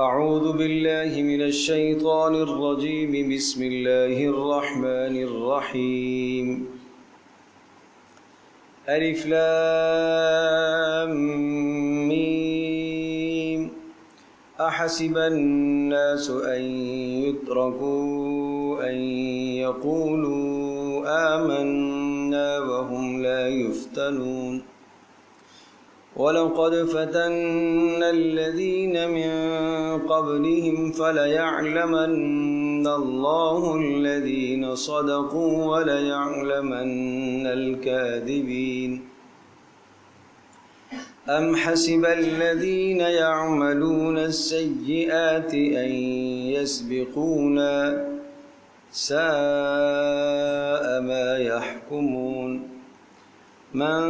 أعوذ بالله من الشيطان الرجيم بسم الله الرحمن الرحيم ألف لام ميم أحسب الناس أن يتركوا أن يقولوا آمنا وهم لا يفتنون وَلَقَدْ فَتَنَّا الَّذِينَ مِن قَبْلِهِمْ فَلَيَعْلَمَنَّ اللَّهُ الَّذِينَ صَدَقُوا وَلَيَعْلَمَنَّ الْكَاذِبِينَ أَمْ حَسِبَ الَّذِينَ يَعْمَلُونَ السَّيِّئَاتِ أَن يَسْبِقُونَا سَاءَ مَا يَحْكُمُونَ من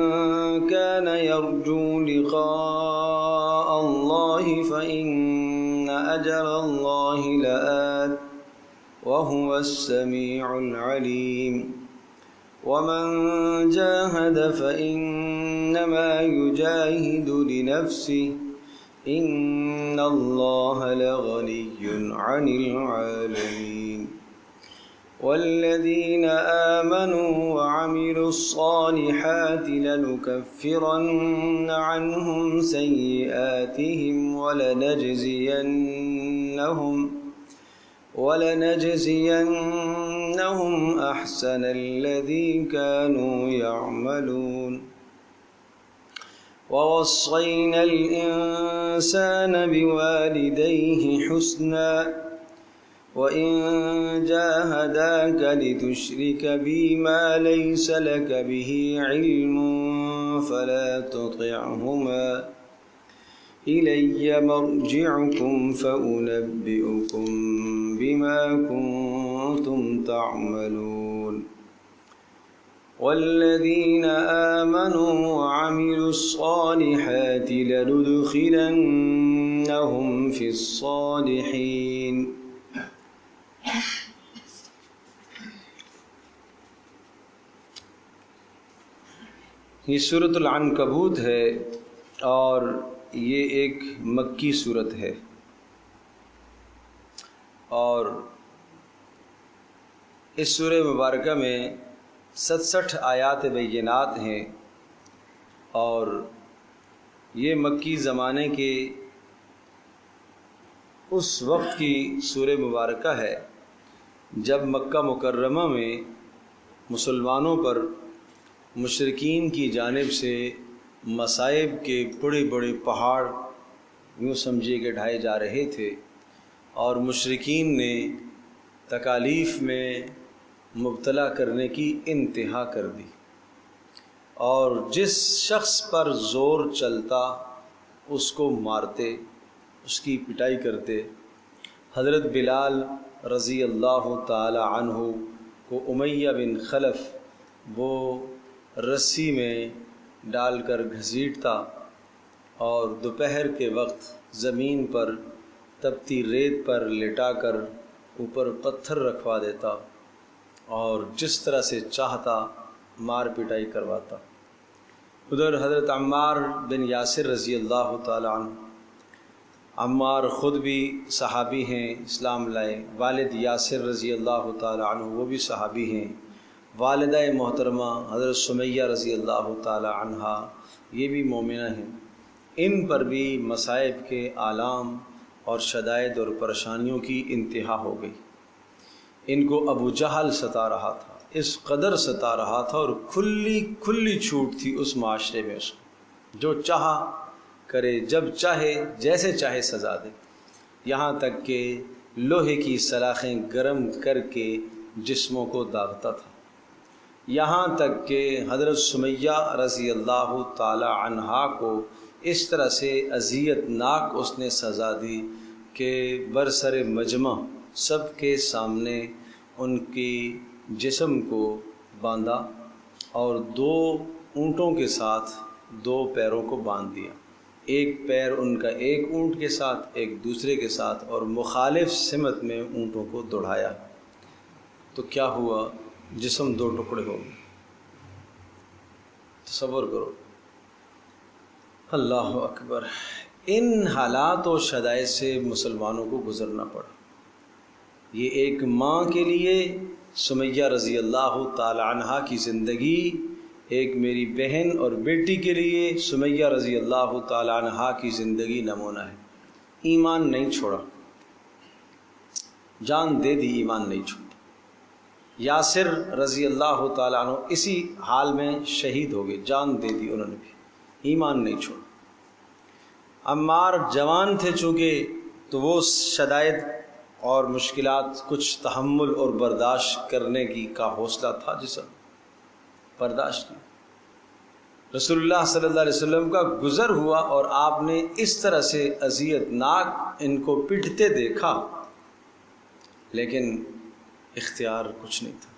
كان يرجو لقاء الله فإن أجل الله لآت وهو السميع العليم ومن جاهد فإنما يجاهد لنفسه إن الله لغني عن العالمين والذين آمنوا وعملوا الصالحات لنكفرن عنهم سيئاتهم ولنجزينهم أحسن الذي كانوا يعملون ووصينا الإنسان بوالديه حسنا وَإِن جَاهَدَاكَ لِتُشْرِكَ بِي مَا لَيْسَ لَكَ بِهِ عِلْمٌ فَلَا تُطِعْهُمَا إِلَيَّ مَرْجِعُكُمْ فَأُنَبِّئُكُم بِمَا كُنتُمْ تَعْمَلُونَ وَالَّذِينَ آمَنُوا وَعَمِلُوا الصَّالِحَاتِ لَنُدْخِلَنَّهُمْ فِي الصَّالِحِينَ یہ سورۃ العنکبوت ہے اور یہ ایک مکی سورت ہے اور اس سورہ مبارکہ میں 67 آیات بینات ہیں اور یہ مکی زمانے کے اس وقت کی سورہ مبارکہ ہے جب مکہ مکرمہ میں مسلمانوں پر مشرکین کی جانب سے مصائب کے بڑے بڑے پہاڑ یوں سمجھیے کہ ڈھائے جا رہے تھے اور مشرکین نے تکالیف میں مبتلا کرنے کی انتہا کر دی اور جس شخص پر زور چلتا اس کو مارتے، اس کی پٹائی کرتے۔ حضرت بلال رضی اللہ تعالی عنہ کو امیہ بن خلف وہ رسی میں ڈال کر گھسیٹتا اور دوپہر کے وقت زمین پر تپتی ریت پر لٹا کر اوپر پتھر رکھوا دیتا اور جس طرح سے چاہتا مار پٹائی کرواتا۔ ادھر حضرت عمار بن یاسر رضی اللہ تعالی عنہ، عمار خود بھی صحابی ہیں، اسلام لائے، والد یاسر رضی اللہ تعالی عنہ وہ بھی صحابی ہیں، والدہ محترمہ حضرت سمیہ رضی اللہ تعالی عنہا یہ بھی مومنہ ہیں۔ ان پر بھی مصائب کے آلام اور شدائد اور پریشانیوں کی انتہا ہو گئی۔ ان کو ابو جہل ستا رہا تھا، اس قدر ستا رہا تھا اور کھلی چھوٹ تھی اس معاشرے میں، اس کو جو چاہا کرے، جب چاہے جیسے چاہے سزا دے، یہاں تک کہ لوہے کی سلاخیں گرم کر کے جسموں کو داغتا تھا، یہاں تک کہ حضرت سمیہ رضی اللہ تعالی عنہا کو اس طرح سے اذیت ناک اس نے سزا دی کہ برسر مجمع سب کے سامنے ان کی جسم کو باندھا اور 2 اونٹوں کے ساتھ 2 پیروں کو باندھ دیا، ایک پیر ان کا ایک اونٹ کے ساتھ ایک دوسرے کے ساتھ اور مخالف سمت میں اونٹوں کو دوڑایا تو کیا ہوا؟ جسم 2 ٹکڑے ہو گئے۔ تصور کرو، اللہ اکبر، ان حالات و شدائد سے مسلمانوں کو گزرنا پڑا۔ یہ ایک ماں کے لیے سمیہ رضی اللہ تعالی عنہا کی زندگی، ایک میری بہن اور بیٹی کے لیے سمیہ رضی اللہ تعالی عنہا کی زندگی نمونہ ہے۔ ایمان نہیں چھوڑا، جان دے دی، ایمان نہیں چھوڑا۔ یاسر رضی اللہ تعالیٰ عنہ اسی حال میں شہید ہو گئے، جان دے دی انہوں نے بھی، ایمان نہیں چھوڑا۔ عمار جوان تھے چونکہ تو وہ شدائد اور مشکلات کچھ تحمل اور برداشت کرنے کا حوصلہ تھا، جسے برداشت کیا۔ رسول اللہ صلی اللہ علیہ وسلم کا گزر ہوا اور آپ نے اس طرح سے اذیت ناک ان کو پٹتے دیکھا، لیکن اختیار کچھ نہیں تھا۔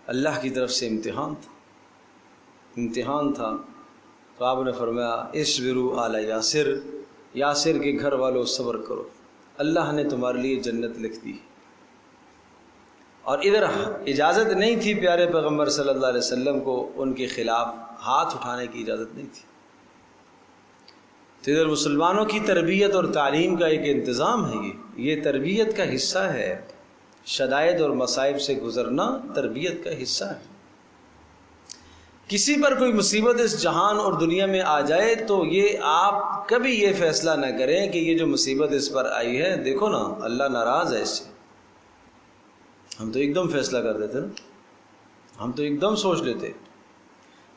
اللہ کی طرف سے امتحان تھا تو آپ نے فرمایا اصبروا آل یاسر، یاسر کے گھر والوں صبر کرو، اللہ نے تمہارے لیے جنت لکھ دی۔ اور ادھر اجازت نہیں تھی پیارے پیغمبر صلی اللہ علیہ وسلم کو ان کے خلاف ہاتھ اٹھانے کی اجازت نہیں تھی۔ تو ادھر مسلمانوں کی تربیت اور تعلیم کا ایک انتظام ہے، یہ تربیت کا حصہ ہے۔ شدائد اور مصائب سے گزرنا تربیت کا حصہ ہے۔ کسی پر کوئی مصیبت اس جہان اور دنیا میں آ جائے تو یہ آپ کبھی یہ فیصلہ نہ کریں کہ یہ جو مصیبت اس پر آئی ہے، دیکھو نا اللہ ناراض ہے اس سے۔ ہم تو ایک دم فیصلہ کر دیتے نا، ہم تو ایک دم سوچ لیتے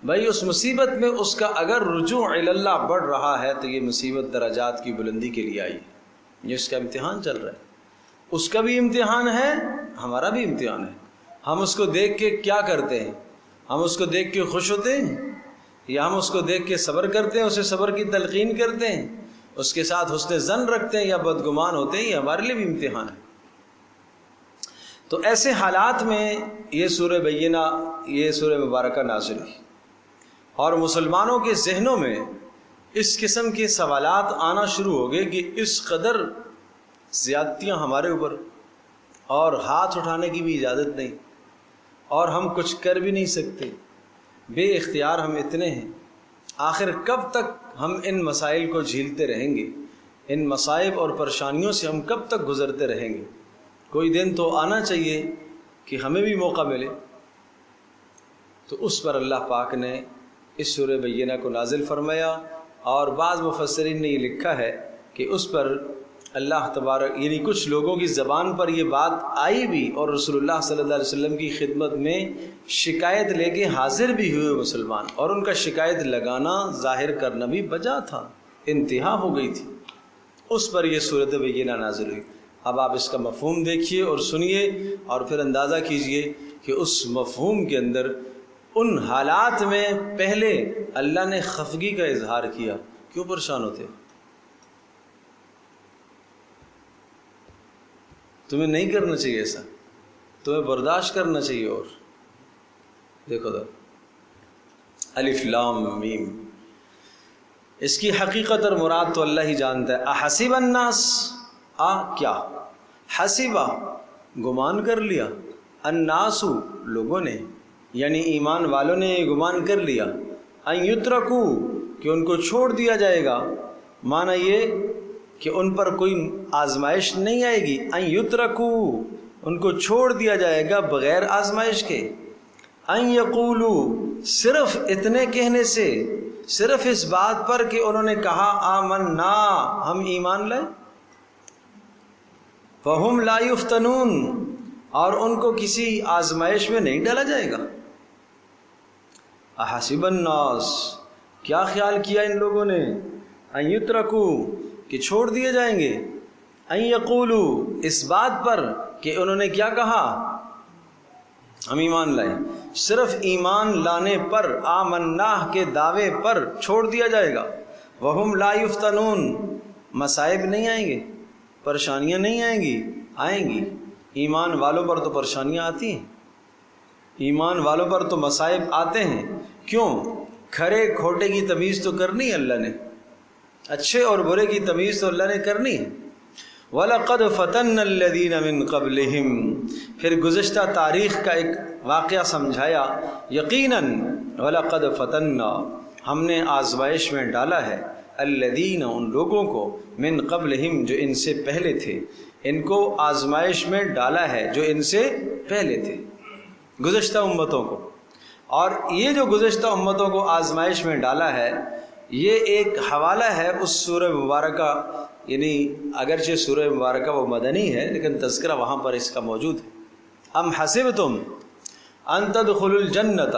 بھائی اس مصیبت میں اس کا اگر رجوع الی اللہ بڑھ رہا ہے تو یہ مصیبت درجات کی بلندی کے لیے آئی ہے، یہ اس کا امتحان چل رہا ہے۔ اس کا بھی امتحان ہے، ہمارا بھی امتحان ہے۔ ہم اس کو دیکھ کے کیا کرتے ہیں؟ ہم اس کو دیکھ کے خوش ہوتے ہیں یا ہم اس کو دیکھ کے صبر کرتے ہیں، اسے صبر کی تلقین کرتے ہیں، اس کے ساتھ حسن ظن رکھتے ہیں یا بدگمان ہوتے ہیں؟ یہ ہمارے لیے بھی امتحان ہے۔ تو ایسے حالات میں یہ سورہ بینہ، یہ سورہ مبارکہ نازل ہوئی اور مسلمانوں کے ذہنوں میں اس قسم کے سوالات آنا شروع ہو گئے کہ اس قدر زیادتیاں ہمارے اوپر اور ہاتھ اٹھانے کی بھی اجازت نہیں اور ہم کچھ کر بھی نہیں سکتے، بے اختیار ہم اتنے ہیں، آخر کب تک ہم ان مسائل کو جھیلتے رہیں گے؟ ان مصائب اور پریشانیوں سے ہم کب تک گزرتے رہیں گے؟ کوئی دن تو آنا چاہیے کہ ہمیں بھی موقع ملے۔ تو اس پر اللہ پاک نے اس سورہ بینہ کو نازل فرمایا، اور بعض مفسرین نے یہ لکھا ہے کہ اس پر اللہ تبارک یعنی کچھ لوگوں کی زبان پر یہ بات آئی بھی اور رسول اللہ صلی اللہ علیہ وسلم کی خدمت میں شکایت لے کے حاضر بھی ہوئے مسلمان، اور ان کا شکایت لگانا ظاہر کرنا بھی بجا تھا، انتہا ہو گئی تھی۔ اس پر یہ سورۃ بینہ نازل ہوئی۔ اب آپ اس کا مفہوم دیکھیے اور سنیے اور پھر اندازہ کیجئے کہ اس مفہوم کے اندر ان حالات میں پہلے اللہ نے خفگی کا اظہار کیا، کیوں پریشان ہوتے؟ تمہیں نہیں کرنا چاہیے ایسا، تمہیں برداشت کرنا چاہیے۔ اور دیکھو تو الف لام میم، اس کی حقیقت اور مراد تو اللہ ہی جانتا ہے۔ احسب الناس، کیا حسبہ گمان کر لیا، الناس لوگوں نے یعنی ایمان والوں نے یہ گمان کر لیا، ان یترکو کہ ان کو چھوڑ دیا جائے گا، معنی یہ کہ ان پر کوئی آزمائش نہیں آئے گی، ان یترکو ان کو چھوڑ دیا جائے گا بغیر آزمائش کے، ان یقولو صرف اتنے کہنے سے، صرف اس بات پر کہ انہوں نے کہا آمنا ہم ایمان لائے، فہم لا یفتنون اور ان کو کسی آزمائش میں نہیں ڈالا جائے گا۔ احسب الناس کیا خیال کیا ان لوگوں نے، ان یترکو کہ چھوڑ دیے جائیں گے، ان یقولو اس بات پر کہ انہوں نے کیا کہا، ہم ایمان لائے، صرف ایمان لانے پر آمنا کے دعوے پر چھوڑ دیا جائے گا، وہم لا یفتنون مصائب نہیں آئیں گے، پریشانیاں نہیں آئیں گی، آئیں گی۔ ایمان والوں پر تو پریشانیاں آتی ہیں، ایمان والوں پر تو مصائب آتے ہیں، کیوں؟ کھرے کھوٹے کی تمیز تو کرنی ہے اللہ نے، اچھے اور برے کی تمیز تو اللہ نے کرنی ہے۔ وَلَقَدْ فَتَنَّ الَّذِينَ مِن قَبْلِهِمْ پھر گزشتہ تاریخ کا ایک واقعہ سمجھایا، یقیناً وَلَقَدْ فَتَنَّا ہم نے آزمائش میں ڈالا ہے الذین ان لوگوں کو من قبلہم جو ان سے پہلے تھے، ان کو آزمائش میں ڈالا ہے جو ان سے پہلے تھے، گزشتہ امتوں کو۔ اور یہ جو گزشتہ امتوں کو آزمائش میں ڈالا ہے یہ ایک حوالہ ہے اس سورہ مبارکہ، یعنی اگرچہ سورہ مبارکہ وہ مدنی ہے لیکن تذکرہ وہاں پر اس کا موجود ہے۔ ام حسبتم ان تدخلوا الجنۃ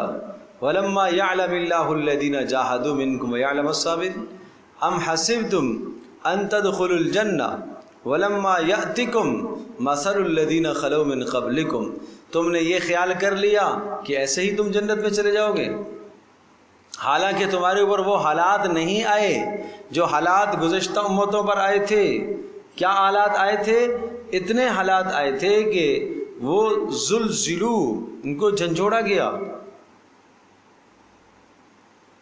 ولما يعلم الله الذين جاهدوا منكم ويعلم الصابرين، ام حسبتم ان تدخلوا الجنۃ ولما يأتكم مثل الذين خلوا من قبلكم، تم نے یہ خیال کر لیا کہ ایسے ہی تم جنت میں چلے جاؤ گے، حالانکہ تمہارے اوپر وہ حالات نہیں آئے جو حالات گزشتہ امتوں پر آئے تھے۔ کیا حالات آئے تھے؟ اتنے حالات آئے تھے کہ وہ زلزلو، ان کو جھنجھوڑا گیا،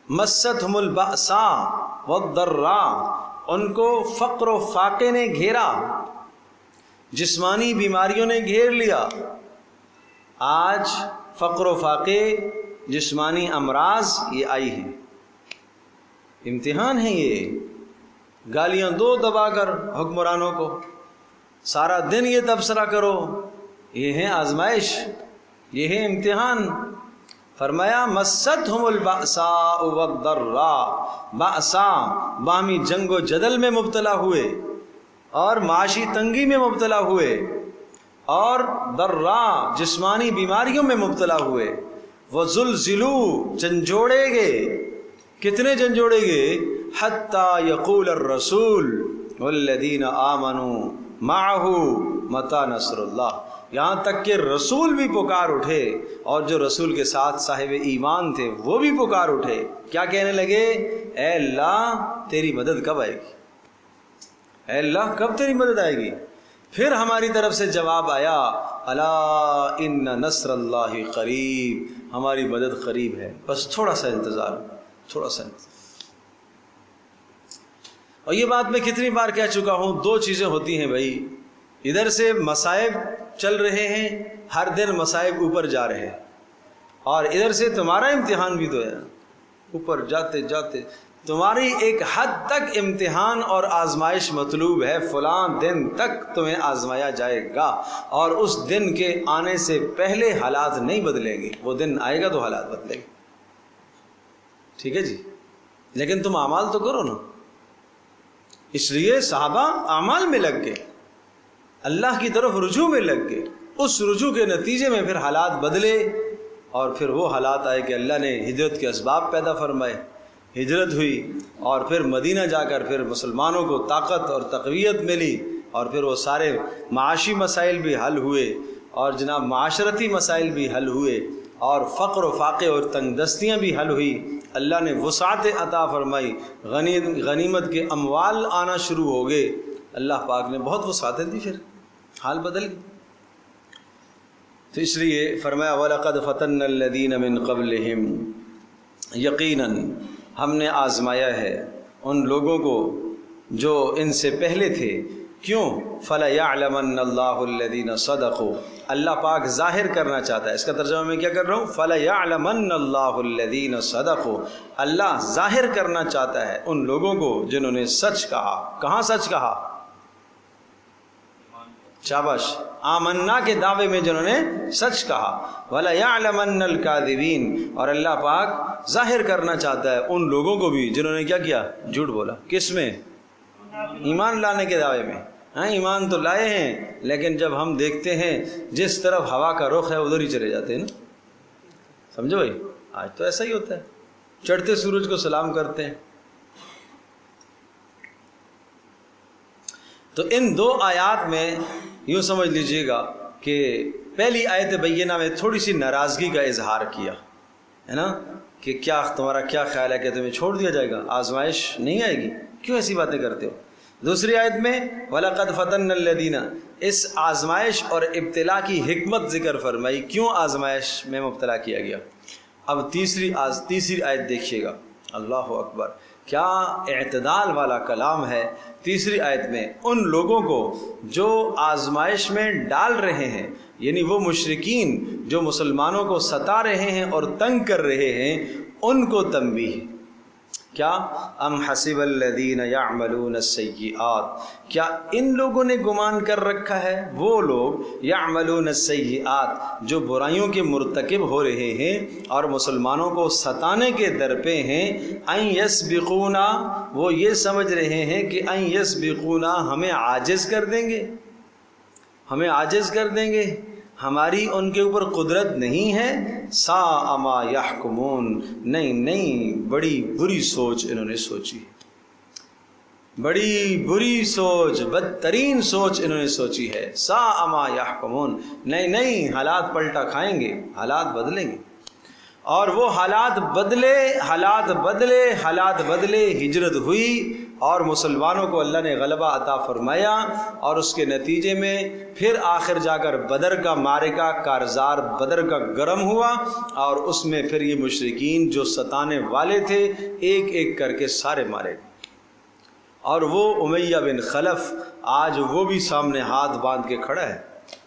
مستہم البأساء والضراء، ان کو فقر و فاقے نے گھیرا، جسمانی بیماریوں نے گھیر لیا۔ آج فقر و فاقے، جسمانی امراض یہ آئی ہیں، امتحان ہے یہ۔ گالیاں دو دبا کر حکمرانوں کو، سارا دن یہ تبصرہ کرو، یہ ہے آزمائش، یہ ہے امتحان۔ فرمایا مستہم البأساء والضراء، بأساء باہمی جنگ و جدل میں مبتلا ہوئے اور معاشی تنگی میں مبتلا ہوئے، اور ضراء جسمانی بیماریوں میں مبتلا ہوئے، وزلزلوا جھنجھوڑے گئے۔ کتنے جھنجھوڑے گئے؟ حتی یقول الرسول والذین آمنوا معہ متی نصر اللہ، یہاں تک کہ رسول بھی پکار اٹھے اور جو رسول کے ساتھ صاحب ایمان تھے وہ بھی پکار اٹھے۔ کیا کہنے لگے؟ اے اللہ تیری مدد کب آئے گی؟ اے اللہ کب تیری مدد آئے گی؟ پھر ہماری طرف سے جواب آیا، الا ان نصر اللہ قریب، ہماری مدد قریب ہے، بس تھوڑا سا انتظار، تھوڑا سا انتظار۔ اور یہ بات میں کتنی بار کہہ چکا ہوں، دو چیزیں ہوتی ہیں بھائی، ادھر سے مصائب چل رہے ہیں، ہر دن مصائب اوپر جا رہے ہیں، اور ادھر سے تمہارا امتحان بھی تو ہے، اوپر جاتے جاتے تمہاری ایک حد تک امتحان اور آزمائش مطلوب ہے، فلاں دن تک تمہیں آزمایا جائے گا، اور اس دن کے آنے سے پہلے حالات نہیں بدلیں گے، وہ دن آئے گا تو حالات بدلیں گے، ٹھیک ہے جی؟ لیکن تم اعمال تو کرو نا۔ اس لیے صحابہ اعمال میں لگ گئے، اللہ کی طرف رجوع میں لگ گئے، اس رجوع کے نتیجے میں پھر حالات بدلے، اور پھر وہ حالات آئے کہ اللہ نے ہجرت کے اسباب پیدا فرمائے، ہجرت ہوئی، اور پھر مدینہ جا کر پھر مسلمانوں کو طاقت اور تقویت ملی، اور پھر وہ سارے معاشی مسائل بھی حل ہوئے، اور جناب معاشرتی مسائل بھی حل ہوئے، اور فقر و فاقے اور تنگ دستیاں بھی حل ہوئی، اللہ نے وسعت عطا فرمائی، غنیمت کے اموال آنا شروع ہو گئے، اللہ پاک نے بہت وسعتیں دی، پھر حال بدل گئی۔ تو اس لیے فرمایا وَلَقَدْ فَتَنَّ الَّذِينَ مِن قَبْلِهِمْ، یقیناً ہم نے آزمایا ہے ان لوگوں کو جو ان سے پہلے تھے۔ کیوں؟ فَلَيَعْلَمَنَّ اللَّهُ الَّذِينَ صَدَقُوا، اللہ پاک ظاہر کرنا چاہتا ہے، اس کا ترجمہ میں کیا کر رہا ہوں؟ فَلَيَعْلَمَنَّ اللَّهُ الَّذِينَ صَدَقُوا، اللہ ظاہر کرنا چاہتا ہے ان لوگوں کو جنہوں نے سچ کہا۔ کہاں سچ کہا؟ شاباش، آمنا کے دعوے میں جنہوں نے سچ کہا۔ وَلَيَعْلَمَنَّ الْكَاذِبِينَ، اور اللہ پاک ظاہر کرنا چاہتا ہے ان لوگوں کو بھی جنہوں نے کیا کیا؟ جھوٹ بولا۔ کس میں؟ ایمان لانے کے دعوے میں۔ ہاں ایمان تو لائے ہیں، لیکن جب ہم دیکھتے ہیں جس طرف ہوا کا رخ ہے ادھر ہی چلے جاتے ہیں نا، سمجھو بھائی؟ آج تو ایسا ہی ہوتا ہے، چڑھتے سورج کو سلام کرتے ہیں۔ تو ان دو آیات میں یوں سمجھ لیجئے گا کہ پہلی آیت بینہ میں تھوڑی سی ناراضگی کا اظہار کیا ہے نا، کہ کیا تمہارا کیا خیال ہے کہ تمہیں چھوڑ دیا جائے گا، آزمائش نہیں آئے گی، کیوں ایسی باتیں کرتے ہو؟ دوسری آیت میں وَلَقَدْ فَتَنَّ الَّذِينَ، اس آزمائش اور ابتلا کی حکمت ذکر فرمائی، کیوں آزمائش میں مبتلا کیا گیا۔ اب تیسری آیت دیکھیے گا، اللہ اکبر، کیا اعتدال والا کلام ہے۔ تیسری آیت میں ان لوگوں کو جو آزمائش میں ڈال رہے ہیں، یعنی وہ مشرکین جو مسلمانوں کو ستا رہے ہیں اور تنگ کر رہے ہیں، ان کو تنبیہ۔ کیا ام حسب الذین یعملون السیئات، کیا ان لوگوں نے گمان کر رکھا ہے، وہ لوگ یعملون السیئات جو برائیوں کے مرتکب ہو رہے ہیں اور مسلمانوں کو ستانے کے در پہ ہیں، ان یسبقونا، وہ یہ سمجھ رہے ہیں کہ ان یسبقونا ہمیں عاجز کر دیں گے، ہمیں عاجز کر دیں گے، ہماری ان کے اوپر قدرت نہیں ہے۔ ساء ما یحکمون، نہیں، بڑی بری سوچ انہوں نے سوچی، بڑی بری سوچ، بدترین سوچ انہوں نے سوچی ہے۔ ساء ما یحکمون، نہیں، حالات پلٹا کھائیں گے، حالات بدلیں گے، اور وہ حالات بدلے، ہجرت ہوئی اور مسلمانوں کو اللہ نے غلبہ عطا فرمایا، اور اس کے نتیجے میں پھر آخر جا کر بدر کا معرکہ، کارزار بدر کا گرم ہوا، اور اس میں پھر یہ مشرکین جو ستانے والے تھے ایک ایک کر کے سارے مارے گئے، اور وہ امیہ بن خلف آج وہ بھی سامنے ہاتھ باندھ کے کھڑا ہے،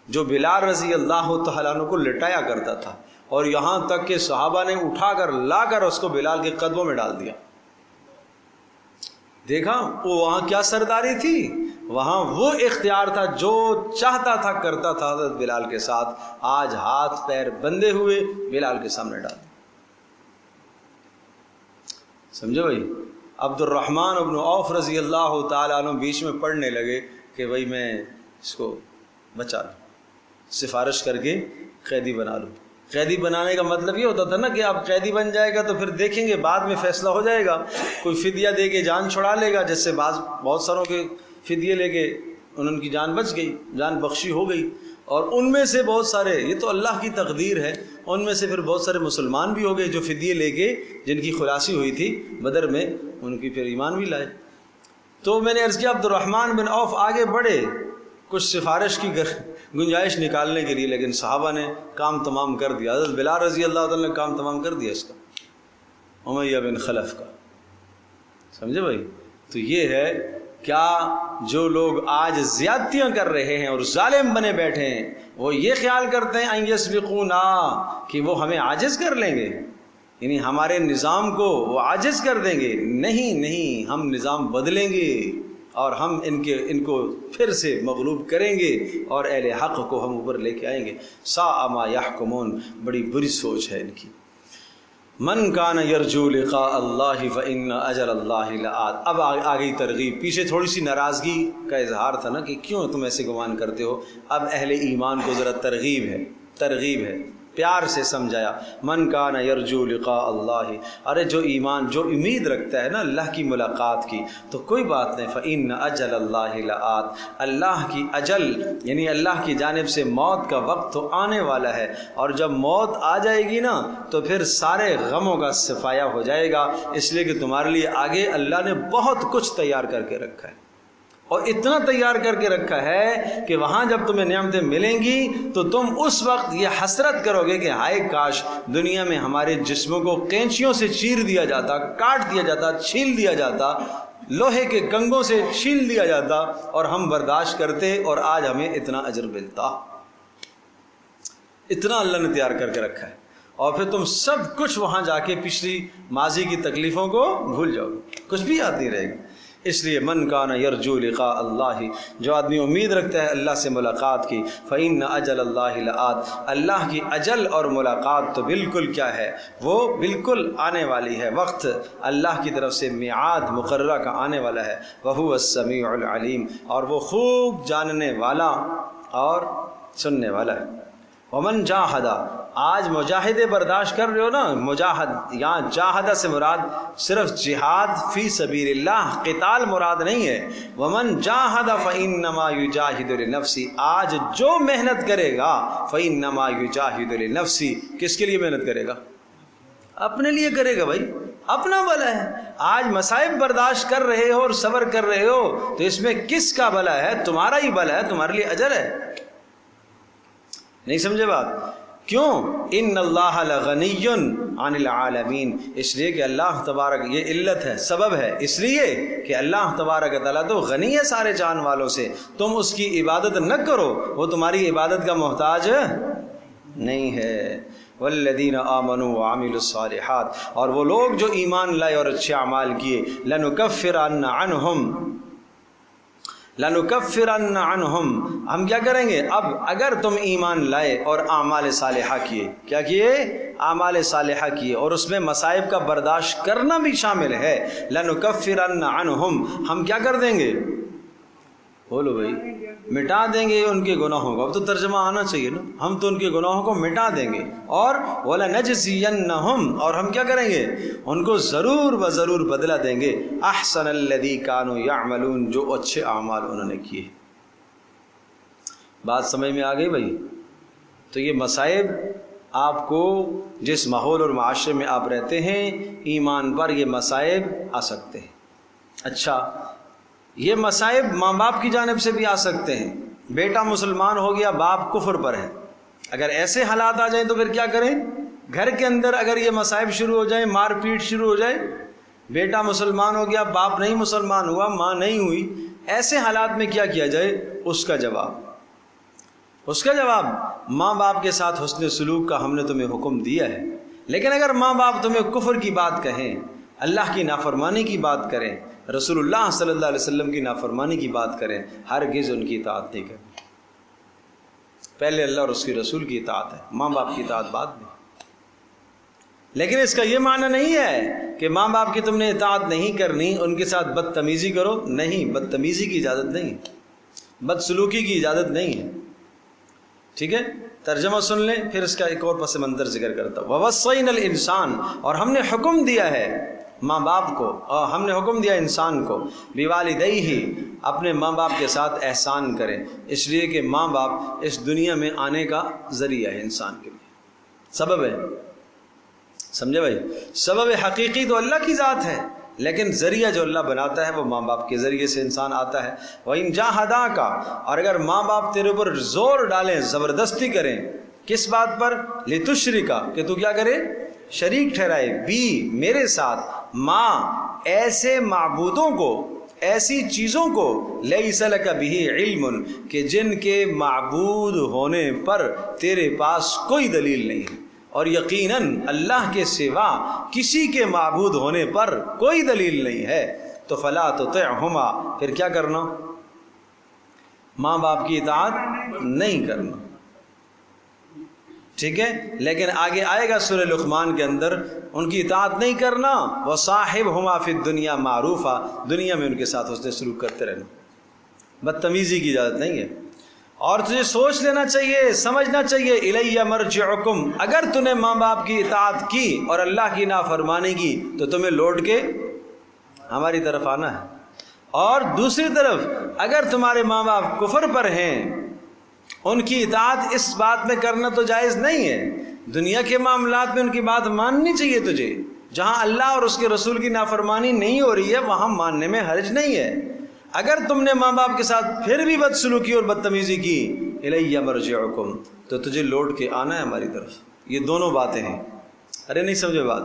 جو بلال رضی اللہ تعالیٰ عنہ کو لٹایا کرتا تھا، اور یہاں تک کہ صحابہ نے اٹھا کر لا کر اس کو بلال کے قدموں میں ڈال دیا۔ دیکھا وہ وہاں کیا سرداری تھی، وہاں وہ اختیار تھا، جو چاہتا تھا کرتا تھا حضرت بلال کے ساتھ۔ آج ہاتھ پیر بندھے ہوئے بلال کے سامنے ڈال دیا۔ سمجھو بھائی، عبد الرحمن ابن عوف رضی اللہ تعالیٰ عنہ بیچ میں پڑھنے لگے کہ بھائی میں اس کو بچا لوں، سفارش کر کے قیدی بنا لوں۔ قیدی بنانے کا مطلب یہ ہوتا تھا نا کہ اب قیدی بن جائے گا تو پھر دیکھیں گے بعد میں فیصلہ ہو جائے گا، کوئی فدیہ دے کے جان چھڑا لے گا، جیسے بہت ساروں کے فدیے لے کے ان کی جان بچ گئی، جان بخشی ہو گئی، اور ان میں سے بہت سارے، یہ تو اللہ کی تقدیر ہے، ان میں سے پھر بہت سارے مسلمان بھی ہو گئے جو فدیے لے کے، جن کی خلاصی ہوئی تھی بدر میں، ان کی پھر ایمان بھی لائے۔ تو میں نے عرض کیا عبد الرحمن بن عوف آگے بڑھے کچھ سفارش کی گنجائش نکالنے کے لیے، لیکن صحابہ نے کام تمام کر دیا، حضرت بلال رضی اللہ تعالیٰ نے کام تمام کر دیا اس کا، امیہ بن خلف کا۔ سمجھے بھائی؟ تو یہ ہے کیا جو لوگ آج زیادتیاں کر رہے ہیں اور ظالم بنے بیٹھے ہیں، وہ یہ خیال کرتے ہیں ان یسبقونا کہ وہ ہمیں عاجز کر لیں گے، یعنی ہمارے نظام کو وہ عاجز کر دیں گے۔ نہیں، ہم نظام بدلیں گے اور ہم ان کو پھر سے مغلوب کریں گے اور اہل حق کو ہم اوپر لے کے آئیں گے۔ ساء ما یحکمون، بڑی بری سوچ ہے ان کی۔ من کان یرجو لقاء اللہ فإن اجل اللہ لآت۔ اب آگئی ترغیب، پیچھے تھوڑی سی ناراضگی کا اظہار تھا نا کہ کیوں تم ایسے گمان کرتے ہو، اب اہل ایمان کو ذرا ترغیب ہے، پیار سے سمجھایا۔ من کان یرجو لقاء اللہ، ارے جو ایمان، جو امید رکھتا ہے نا اللہ کی ملاقات کی، تو کوئی بات نہیں، فإن اجل اللہ لآت، اللہ کی اجل یعنی اللہ کی جانب سے موت کا وقت تو آنے والا ہے، اور جب موت آ جائے گی نا تو پھر سارے غموں کا صفایا ہو جائے گا، اس لیے کہ تمہارے لیے آگے اللہ نے بہت کچھ تیار کر کے رکھا ہے، اور اتنا تیار کر کے رکھا ہے کہ وہاں جب تمہیں نعمتیں ملیں گی تو تم اس وقت یہ حسرت کرو گے کہ ہائے کاش دنیا میں ہمارے جسموں کو قینچیوں سے چیر دیا جاتا، کاٹ دیا جاتا، چھیل دیا جاتا، لوہے کے کنگوں سے چھیل دیا جاتا، اور ہم برداشت کرتے اور آج ہمیں اتنا اجر ملتا۔ اتنا اللہ نے تیار کر کے رکھا ہے، اور پھر تم سب کچھ وہاں جا کے پچھلی ماضی کی تکلیفوں کو بھول جاؤ گے، کچھ بھی یاد نہیں رہے گا۔ اس لیے من کان یرجو لقاء اللہ، جو آدمی امید رکھتا ہے اللہ سے ملاقات کی، فإن اجل اللہ لآت، اللہ کی اجل اور ملاقات تو بالکل کیا ہے، وہ بالکل آنے والی ہے، وقت اللہ کی طرف سے میعاد مقررہ کا آنے والا ہے۔ وہو السمیع العلیم، اور وہ خوب جاننے والا اور سننے والا ہے۔ ومن جاہد، آج مجاہدے برداشت کر رہے ہو نا، مجاہد یہاں جاہدہ سے مراد صرف جہاد فی سبیل اللہ، قتال مراد نہیں ہے۔ ومن جاہد فإنما یجاہد لنفسہ، آج جو محنت کرے گا فإنما یجاہد لنفسہ، کس کے لیے محنت کرے گا؟ اپنے لیے کرے گا بھائی، اپنا بھلا ہے۔ آج مصائب برداشت کر رہے ہو اور صبر کر رہے ہو تو اس میں کس کا بھلا ہے؟ تمہارا ہی بھلا ہے، تمہارے لیے اجر ہے۔ نہیں سمجھے بات؟ کیوں؟ ان اللہ لغنی عن العالمین، اس لیے کہ اللہ تبارک، یہ علت ہے، سبب ہے، اس لیے کہ اللہ تبارک تعالیٰ تو غنی ہے سارے جان والوں سے، تم اس کی عبادت نہ کرو، وہ تمہاری عبادت کا محتاج نہیں ہے۔ والذین آمنوا وعملوا الصالحات، اور وہ لوگ جو ایمان لائے اور اچھے اعمال کیے، لنکفرن عنہم، ہم کیا کریں گے اب اگر تم ایمان لائے اور اعمال صالحہ کیے، کیا کیے؟ اعمال صالحہ کیے، اور اس میں مصائب کا برداشت کرنا بھی شامل ہے، لنکفرن عنہم، ہم کیا کر دیں گے؟ بولو بھائی، مٹا دیں گے ان کے گناہوں کو۔ اب تو ترجمہ آنا چاہیے نا، ہم تو ان کے گناہوں کو مٹا دیں گے، اور وَلَنَجْزِيَنَّهُمْ، اور ہم کیا کریں گے؟ ان کو ضرور و ضرور بدلہ دیں گے، احسن الذی کانوا یعملون، جو اچھے اعمال انہوں نے کیے۔ بات سمجھ میں آ گئی بھائی؟ تو یہ مصائب آپ کو جس ماحول اور معاشرے میں آپ رہتے ہیں، ایمان پر یہ مصائب آ سکتے ہیں۔ اچھا، یہ مصائب ماں باپ کی جانب سے بھی آ سکتے ہیں۔ بیٹا مسلمان ہو گیا، باپ کفر پر ہے، اگر ایسے حالات آ جائیں تو پھر کیا کریں؟ گھر کے اندر اگر یہ مصائب شروع ہو جائیں، مار پیٹ شروع ہو جائے، بیٹا مسلمان ہو گیا، باپ نہیں مسلمان ہوا، ماں نہیں ہوئی، ایسے حالات میں کیا کیا جائے؟ اس کا جواب ماں باپ کے ساتھ حسن سلوک کا ہم نے تمہیں حکم دیا ہے، لیکن اگر ماں باپ تمہیں کفر کی بات کہیں، اللہ کی نافرمانی کی بات کریں، رسول اللہ صلی اللہ علیہ وسلم کی نافرمانی کی بات کریں، ہرگز ان کی اطاعت نہیں کریں۔ پہلے اللہ اور اس کے رسول کی اطاعت ہے، ماں باپ کی اطاعت بعد میں۔ لیکن اس کا یہ معنی نہیں ہے کہ ماں باپ کی تم نے اطاعت نہیں کرنی، ان کے ساتھ بدتمیزی کرو، نہیں، بدتمیزی کی اجازت نہیں ہے، بدسلوکی کی اجازت نہیں ہے، ٹھیک ہے؟ ترجمہ سن لیں، پھر اس کا ایک اور پس منظر ذکر کرتا ہوں۔ وَوَصَّيْنَا الْإِنسَانَ، اور ہم نے حکم دیا ہے ماں باپ کو، اور ہم نے حکم دیا انسان کو، بِوَالِدَيْهِ، اپنے ماں باپ کے ساتھ احسان کریں، اس لیے کہ ماں باپ اس دنیا میں آنے کا ذریعہ ہے، انسان کے لیے سبب ہے، سمجھے بھائی؟ سبب حقیقی تو اللہ کی ذات ہے، لیکن ذریعہ جو اللہ بناتا ہے وہ ماں باپ کے ذریعے سے انسان آتا ہے۔ وَإِن جَاهَدَاكَ، اور اگر ماں باپ تیرے اوپر زور ڈالیں، زبردستی کریں، کس بات پر؟ لِتُشْرِكَ، کہ تو کیا کرے؟ شریک ٹھہرائے، بھی میرے ساتھ، ماں ایسے معبودوں کو، ایسی چیزوں کو، لَيْسَ لَكَ بِهِ عِلْمٌ، کہ جن کے معبود ہونے پر تیرے پاس کوئی دلیل نہیں ہے، اور یقیناً اللہ کے سوا کسی کے معبود ہونے پر کوئی دلیل نہیں ہے، تو فلا تطعهما، پھر کیا کرنا؟ ماں باپ کی اطاعت نہیں کرنا، ٹھیک ہے؟ لیکن آگے آئے گا سورہ لقمان کے اندر، ان کی اطاعت نہیں کرنا، وصاحبہما فی الدنیا معروفا، دنیا میں ان کے ساتھ حسن سلوک کرتے رہنا، بدتمیزی کی اجازت نہیں ہے۔ اور تجھے سوچ لینا چاہیے، سمجھنا چاہیے، الیہ مرجعکم، اگر تو نے ماں باپ کی اطاعت کی اور اللہ کی نافرمانی کی تو تمہیں لوٹ کے ہماری طرف آنا ہے، اور دوسری طرف اگر تمہارے ماں باپ کفر پر ہیں، ان کی اطاعت اس بات میں کرنا تو جائز نہیں ہے، دنیا کے معاملات میں ان کی بات ماننی چاہیے تجھے، جہاں اللہ اور اس کے رسول کی نافرمانی نہیں ہو رہی ہے وہاں ماننے میں حرج نہیں ہے۔ اگر تم نے ماں باپ کے ساتھ پھر بھی بدسلوکی اور بدتمیزی کی، الیہ مرجعکم، تو تجھے لوٹ کے آنا ہے ہماری طرف۔ یہ دونوں باتیں ہیں، ارے نہیں سمجھے بات؟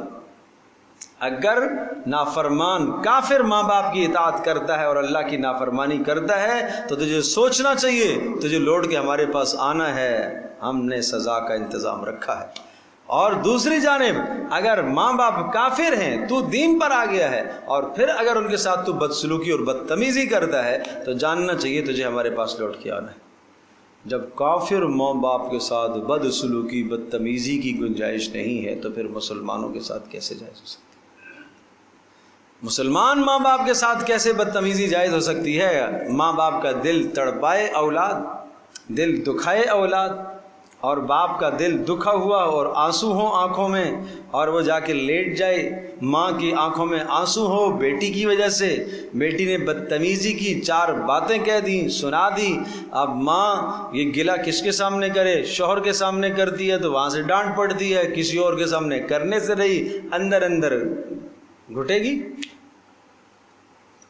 اگر نافرمان کافر ماں باپ کی اطاعت کرتا ہے اور اللہ کی نافرمانی کرتا ہے تو تجھے سوچنا چاہیے، تجھے لوٹ کے ہمارے پاس آنا ہے، ہم نے سزا کا انتظام رکھا ہے۔ اور دوسری جانب اگر ماں باپ کافر ہیں، تو دین پر آ گیا ہے، اور پھر اگر ان کے ساتھ تو بدسلوکی اور بدتمیزی کرتا ہے تو جاننا چاہیے تجھے ہمارے پاس لوٹ کے آنا ہے۔ جب کافر ماں باپ کے ساتھ بدسلوکی بدتمیزی کی گنجائش نہیں ہے تو پھر مسلمانوں کے ساتھ کیسے جائز ہو سکتی؟ مسلمان ماں باپ کے ساتھ کیسے بدتمیزی جائز ہو سکتی ہے؟ ماں باپ کا دل تڑپائے اولاد، دل دکھائے اولاد، اور باپ کا دل دکھا ہوا اور آنسو ہوں آنکھوں میں، اور وہ جا کے لیٹ جائے، ماں کی آنکھوں میں آنسو ہو بیٹی کی وجہ سے، بیٹی نے بدتمیزی کی، 4 باتیں کہہ دیں، سنا دی، اب ماں یہ گلہ کس کے سامنے کرے؟ شوہر کے سامنے کرتی ہے تو وہاں سے ڈانٹ پڑتی ہے، کسی اور کے سامنے کرنے سے رہی، اندر اندر گھٹے گی۔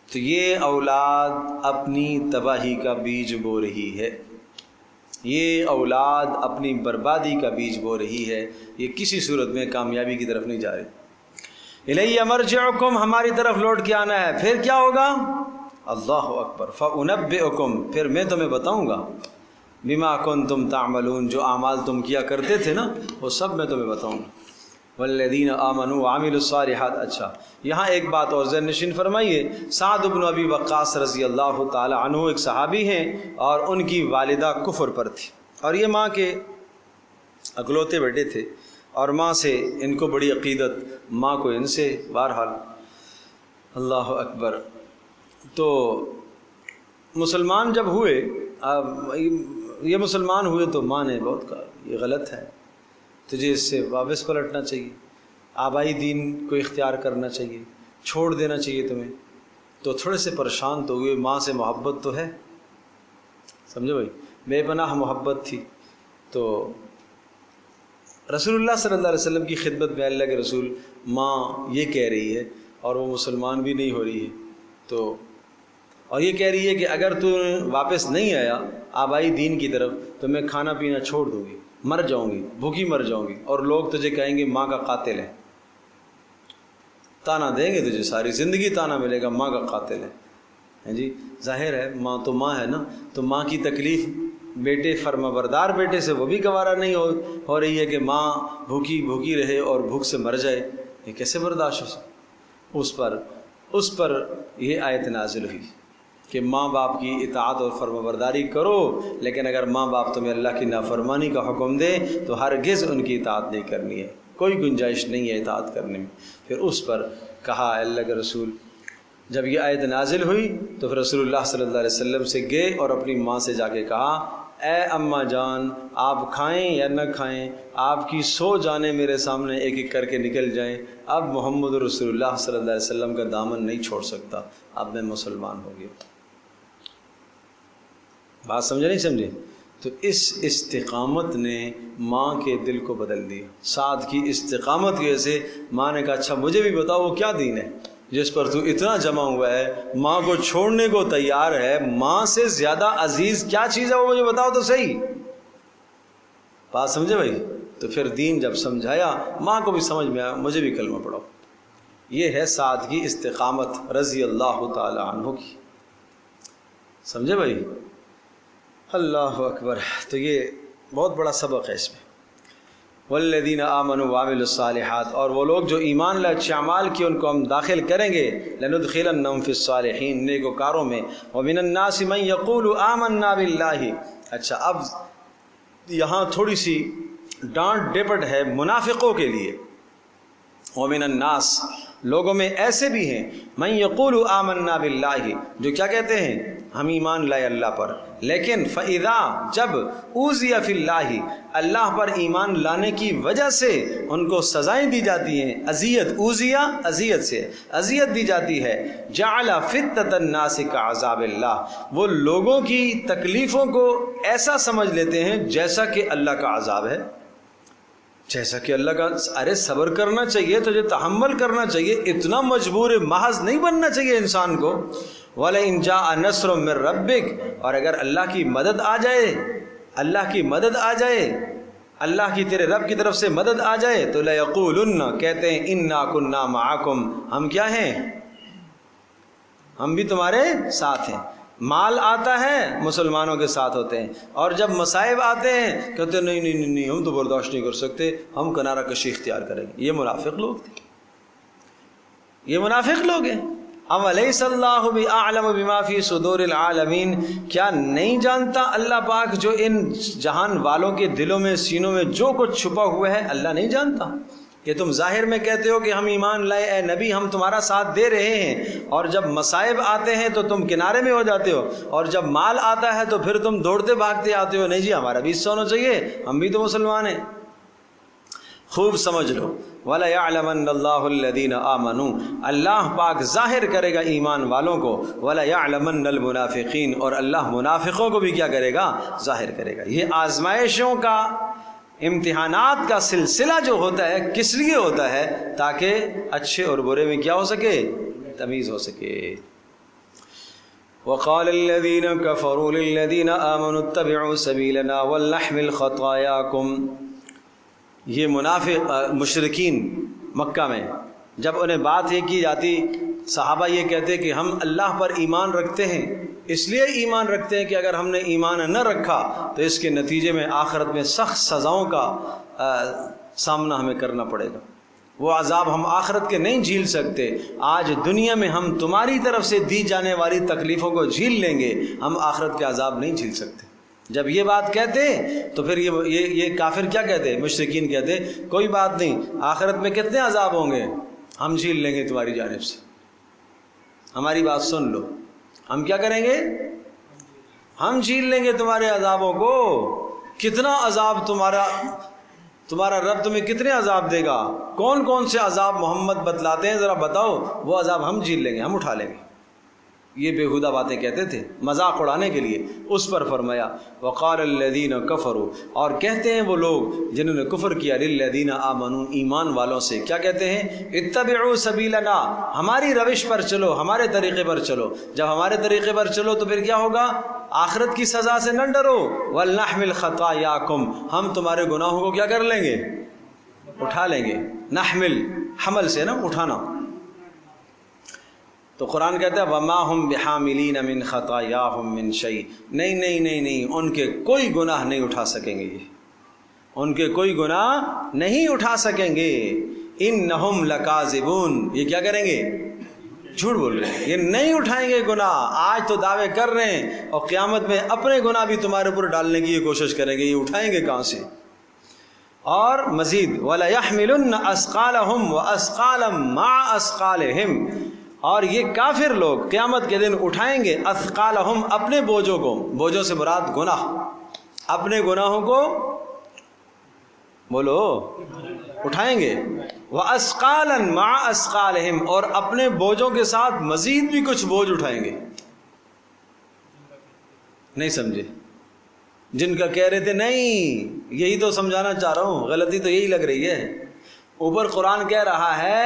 تو یہ اولاد اپنی تباہی کا بیج بو رہی ہے، یہ اولاد اپنی بربادی کا بیج بو رہی ہے، یہ کسی صورت میں کامیابی کی طرف نہیں جا رہی۔ الیہ مرجعکم، ہماری طرف لوٹ کے آنا ہے، پھر کیا ہوگا؟ اللہ اکبر، فانبئکم، پھر میں تمہیں بتاؤں گا، بما کنتم تعملون، جو اعمال تم کیا کرتے تھے نا وہ سب میں تمہیں بتاؤں گا۔ والذین آمنوا وعملوا الصالحات۔ اچھا یہاں ایک بات اور ذہن نشین فرمائیے، سعد بن ابی وقاص رضی اللہ تعالی عنہ ایک صحابی ہیں اور ان کی والدہ کفر پر تھی، اور یہ ماں کے اکلوتے بیٹے تھے، اور ماں سے ان کو بڑی عقیدت، ماں کو ان سے، بہرحال اللہ اکبر۔ تو مسلمان جب ہوئے، یہ مسلمان ہوئے تو ماں نے بہت کہا یہ غلط ہے، تجھے اس سے واپس پلٹنا چاہیے، آبائی دین کو اختیار کرنا چاہیے، چھوڑ دینا چاہیے تمہیں۔ تو تھوڑے سے پریشان تو ہوئے، ماں سے محبت تو ہے، سمجھو بھائی، بے پناہ محبت تھی۔ تو رسول اللہ صلی اللہ علیہ وسلم کی خدمت میں اللہ کے رسول، ماں یہ کہہ رہی ہے اور وہ مسلمان بھی نہیں ہو رہی ہے، تو اور یہ کہہ رہی ہے کہ اگر تو واپس نہیں آیا آبائی دین کی طرف تو میں کھانا پینا چھوڑ دوں گی، مر جاؤں گی، بھوکی مر جاؤں گی، اور لوگ تجھے کہیں گے ماں کا قاتل ہے، تانا دیں گے تجھے، ساری زندگی تانا ملے گا ماں کا قاتل ہے جی۔ ظاہر ہے ماں تو ماں ہے نا، تو ماں کی تکلیف بیٹے فرما بردار بیٹے سے وہ بھی گوارا نہیں ہو رہی ہے کہ ماں بھوکی رہے اور بھوک سے مر جائے، یہ کیسے برداشت ہو سکتا؟ اس پر یہ آیت نازل ہوئی کہ ماں باپ کی اطاعت اور فرما برداری کرو، لیکن اگر ماں باپ تمہیں اللہ کی نافرمانی کا حکم دے تو ہرگز ان کی اطاعت نہیں کرنی ہے، کوئی گنجائش نہیں ہے اطاعت کرنے میں۔ پھر اس پر کہا اللہ کے رسول، جب یہ آیت نازل ہوئی تو پھر رسول اللہ صلی اللہ علیہ وسلم سے گئے اور اپنی ماں سے جا کے کہا، اے اماں جان، آپ کھائیں یا نہ کھائیں، آپ کی 100 جانیں میرے سامنے ایک ایک کر کے نکل جائیں، اب محمد رسول اللہ صلی اللہ علیہ وسلم کا دامن نہیں چھوڑ سکتا، اب میں مسلمان ہو گیا۔ بات سمجھے نہیں سمجھے؟ تو اس استقامت نے ماں کے دل کو بدل دیا۔ سعد کی استقامت کی وجہ سے ماں نے کہا اچھا مجھے بھی بتاؤ وہ کیا دین ہے جس پر تو اتنا جمع ہوا ہے، ماں کو چھوڑنے کو تیار ہے، ماں سے زیادہ عزیز کیا چیز ہے وہ مجھے بتاؤ تو صحیح۔ بات سمجھے بھائی؟ تو پھر دین جب سمجھایا، ماں کو بھی سمجھ میں آیا، مجھے بھی کلمہ پڑھاؤ۔ یہ ہے سعد کی استقامت رضی اللہ تعالی عنہ کی، سمجھے بھائی؟ اللہ اکبر۔ تو یہ بہت بڑا سبق ہے اس میں۔ والذین آمنوا وعملوا الصالحات، اور وہ لوگ جو ایمان لائے اچھے اعمال کیے ان کو ہم داخل کریں گے، لندخلنہم فی الصالحین، نیکوکاروں میں۔ ومن الناس من یقول آمنا باللہ۔ اچھا اب یہاں تھوڑی سی ڈانٹ ڈپٹ ہے منافقوں کے لیے۔ ومن الناس، لوگوں میں ایسے بھی ہیں، من یقول آمنا باللہ، جو کیا کہتے ہیں ہم ایمان لائے اللہ پر، لیکن فَإِذَا، جب اوذی فی اللہ، اللہ پر ایمان لانے کی وجہ سے ان کو سزائیں دی جاتی ہیں، اذیت، اوذیہ اذیت سے اذیت دی جاتی ہے، جعل فتنۃ الناس کعذاب اللہ، وہ لوگوں کی تکلیفوں کو ایسا سمجھ لیتے ہیں جیسا کہ اللہ کا عذاب ہے، جیسا کہ اللہ کا، ارے صبر کرنا چاہیے، تجھے تحمل کرنا چاہیے، اتنا مجبور محض نہیں بننا چاہیے انسان کو۔ وَلَئِن جَاءَ نَصْرٌ مِّن رَبِّكَ، اور اگر اللہ کی مدد آ جائے، اللہ کی مدد آ جائے، اللہ کی تیرے رب کی طرف سے مدد آ جائے تو لَيَقُولُنَّ، کہتے ہیں اِنَّا كُنَّا مَعَكُمْ، ہم کیا ہیں، ہم بھی تمہارے ساتھ ہیں۔ مال آتا ہے مسلمانوں کے ساتھ ہوتے ہیں، اور جب مصائب آتے ہیں کہتے ہیں نہیں نہیں نہیں نہیں، ہم تو برداشت نہیں کر سکتے، ہم کنارہ کشی اختیار کریں گے۔ یہ منافق لوگ تھے، یہ منافق لوگ ہیں۔ اولیس اللہ بأعلم بما فی صدور العالمین، کیا نہیں جانتا اللہ پاک جو ان جہان والوں کے دلوں میں، سینوں میں جو کچھ چھپا ہوا ہے، اللہ نہیں جانتا؟ کہ تم ظاہر میں کہتے ہو کہ ہم ایمان لائے، اے نبی ہم تمہارا ساتھ دے رہے ہیں، اور جب مصائب آتے ہیں تو تم کنارے میں ہو جاتے ہو، اور جب مال آتا ہے تو پھر تم دوڑتے بھاگتے آتے ہو، نہیں جی ہمارا بھی حصہ ہونا چاہیے، ہم بھی تو مسلمان ہیں۔ خوب سمجھ لو، وَلَيَعْلَمَنَّ اللَّهُ الَّذِينَ آمَنُوا، اللہ پاک ظاہر کرے گا ایمان والوں کو، وَلَيَعْلَمَنَّ الْمُنَافِقِينَ، اور اللہ منافقوں کو بھی کیا کرے گا، ظاہر کرے گا۔ یہ آزمائشوں کا، امتحانات کا سلسلہ جو ہوتا ہے کس لیے ہوتا ہے؟ تاکہ اچھے اور برے میں کیا ہو سکے، تمیز ہو سکے۔ وقال الذين كفروا للذين آمنوا اتبعوا سبيلنا ولنحمل خطاياكم، یہ منافق مشرکین مکہ میں جب انہیں بات یہ کی جاتی، صحابہ یہ کہتے کہ ہم اللہ پر ایمان رکھتے ہیں اس لیے ایمان رکھتے ہیں کہ اگر ہم نے ایمان نہ رکھا تو اس کے نتیجے میں آخرت میں سخت سزاؤں کا سامنا ہمیں کرنا پڑے گا. وہ عذاب ہم آخرت کے نہیں جھیل سکتے. آج دنیا میں ہم تمہاری طرف سے دی جانے والی تکلیفوں کو جھیل لیں گے, ہم آخرت کے عذاب نہیں جھیل سکتے. جب یہ بات کہتے تو پھر یہ کافر کیا کہتے؟ مشرکین کہتے کوئی بات نہیں, آخرت میں کتنے عذاب ہوں گے ہم جھیل لیں گے تمہاری جانب سے. ہماری بات سن لو, ہم کیا کریں گے؟ ہم جھیل لیں گے تمہارے عذابوں کو. کتنا عذاب تمہارا رب تمہیں کتنے عذاب دے گا؟ کون کون سے عذاب محمد بتلاتے ہیں ذرا بتاؤ. وہ عذاب ہم جھیل لیں گے, ہم اٹھا لیں گے. یہ بےہودہ باتیں کہتے تھے مذاق اڑانے کے لیے. اس پر فرمایا وقال الذین کفروا, اور کہتے ہیں وہ لوگ جنہوں نے کفر کیا, للذین آمنوا, ایمان والوں سے کیا کہتے ہیں؟ اتبعوا سبیلنا, ہماری روش پر چلو, ہمارے طریقے پر چلو. جب ہمارے طریقے پر چلو تو پھر کیا ہوگا؟ آخرت کی سزا سے نہ ڈرو. ولنحمل خطایاکم, ہم تمہارے گناہوں کو کیا کر لیں گے؟ اٹھا لیں گے. نحمل حمل سے نا اٹھانا. تو قرآن کہتا ہے وما ہم بحاملین من خطایاہم من شیء, نہیں, ان کے کوئی گناہ نہیں اٹھا سکیں گے, ان کے کوئی گناہ نہیں اٹھا سکیں گے. انہم لکاذبون, یہ کیا کریں گے؟ جھوٹ بول رہے ہیں, یہ نہیں اٹھائیں گے گناہ. آج تو دعوے کر رہے ہیں اور قیامت میں اپنے گناہ بھی تمہارے اوپر ڈالنے کی یہ کوشش کریں گے, یہ اٹھائیں گے کہاں سے؟ اور مزید وَلَيَحْمِلُنَّ أَثْقَالَهُمْ وَأَثْقَالًا مَعَ أَثْقَالِهِمْ, اور یہ کافر لوگ قیامت کے دن اٹھائیں گے اثقالہم, اپنے بوجھوں کو. بوجھوں سے مراد گناہ, اپنے گناہوں کو بولو اٹھائیں گے. وَأَثْقَالًا مَعَ أَثْقَالِهِمْ, اور اپنے بوجھوں کے ساتھ مزید بھی کچھ بوجھ اٹھائیں گے. نہیں سمجھے؟ جن کا کہہ رہے تھے نہیں, یہی تو سمجھانا چاہ رہا ہوں, غلطی تو یہی لگ رہی ہے. اوپر قرآن کہہ رہا ہے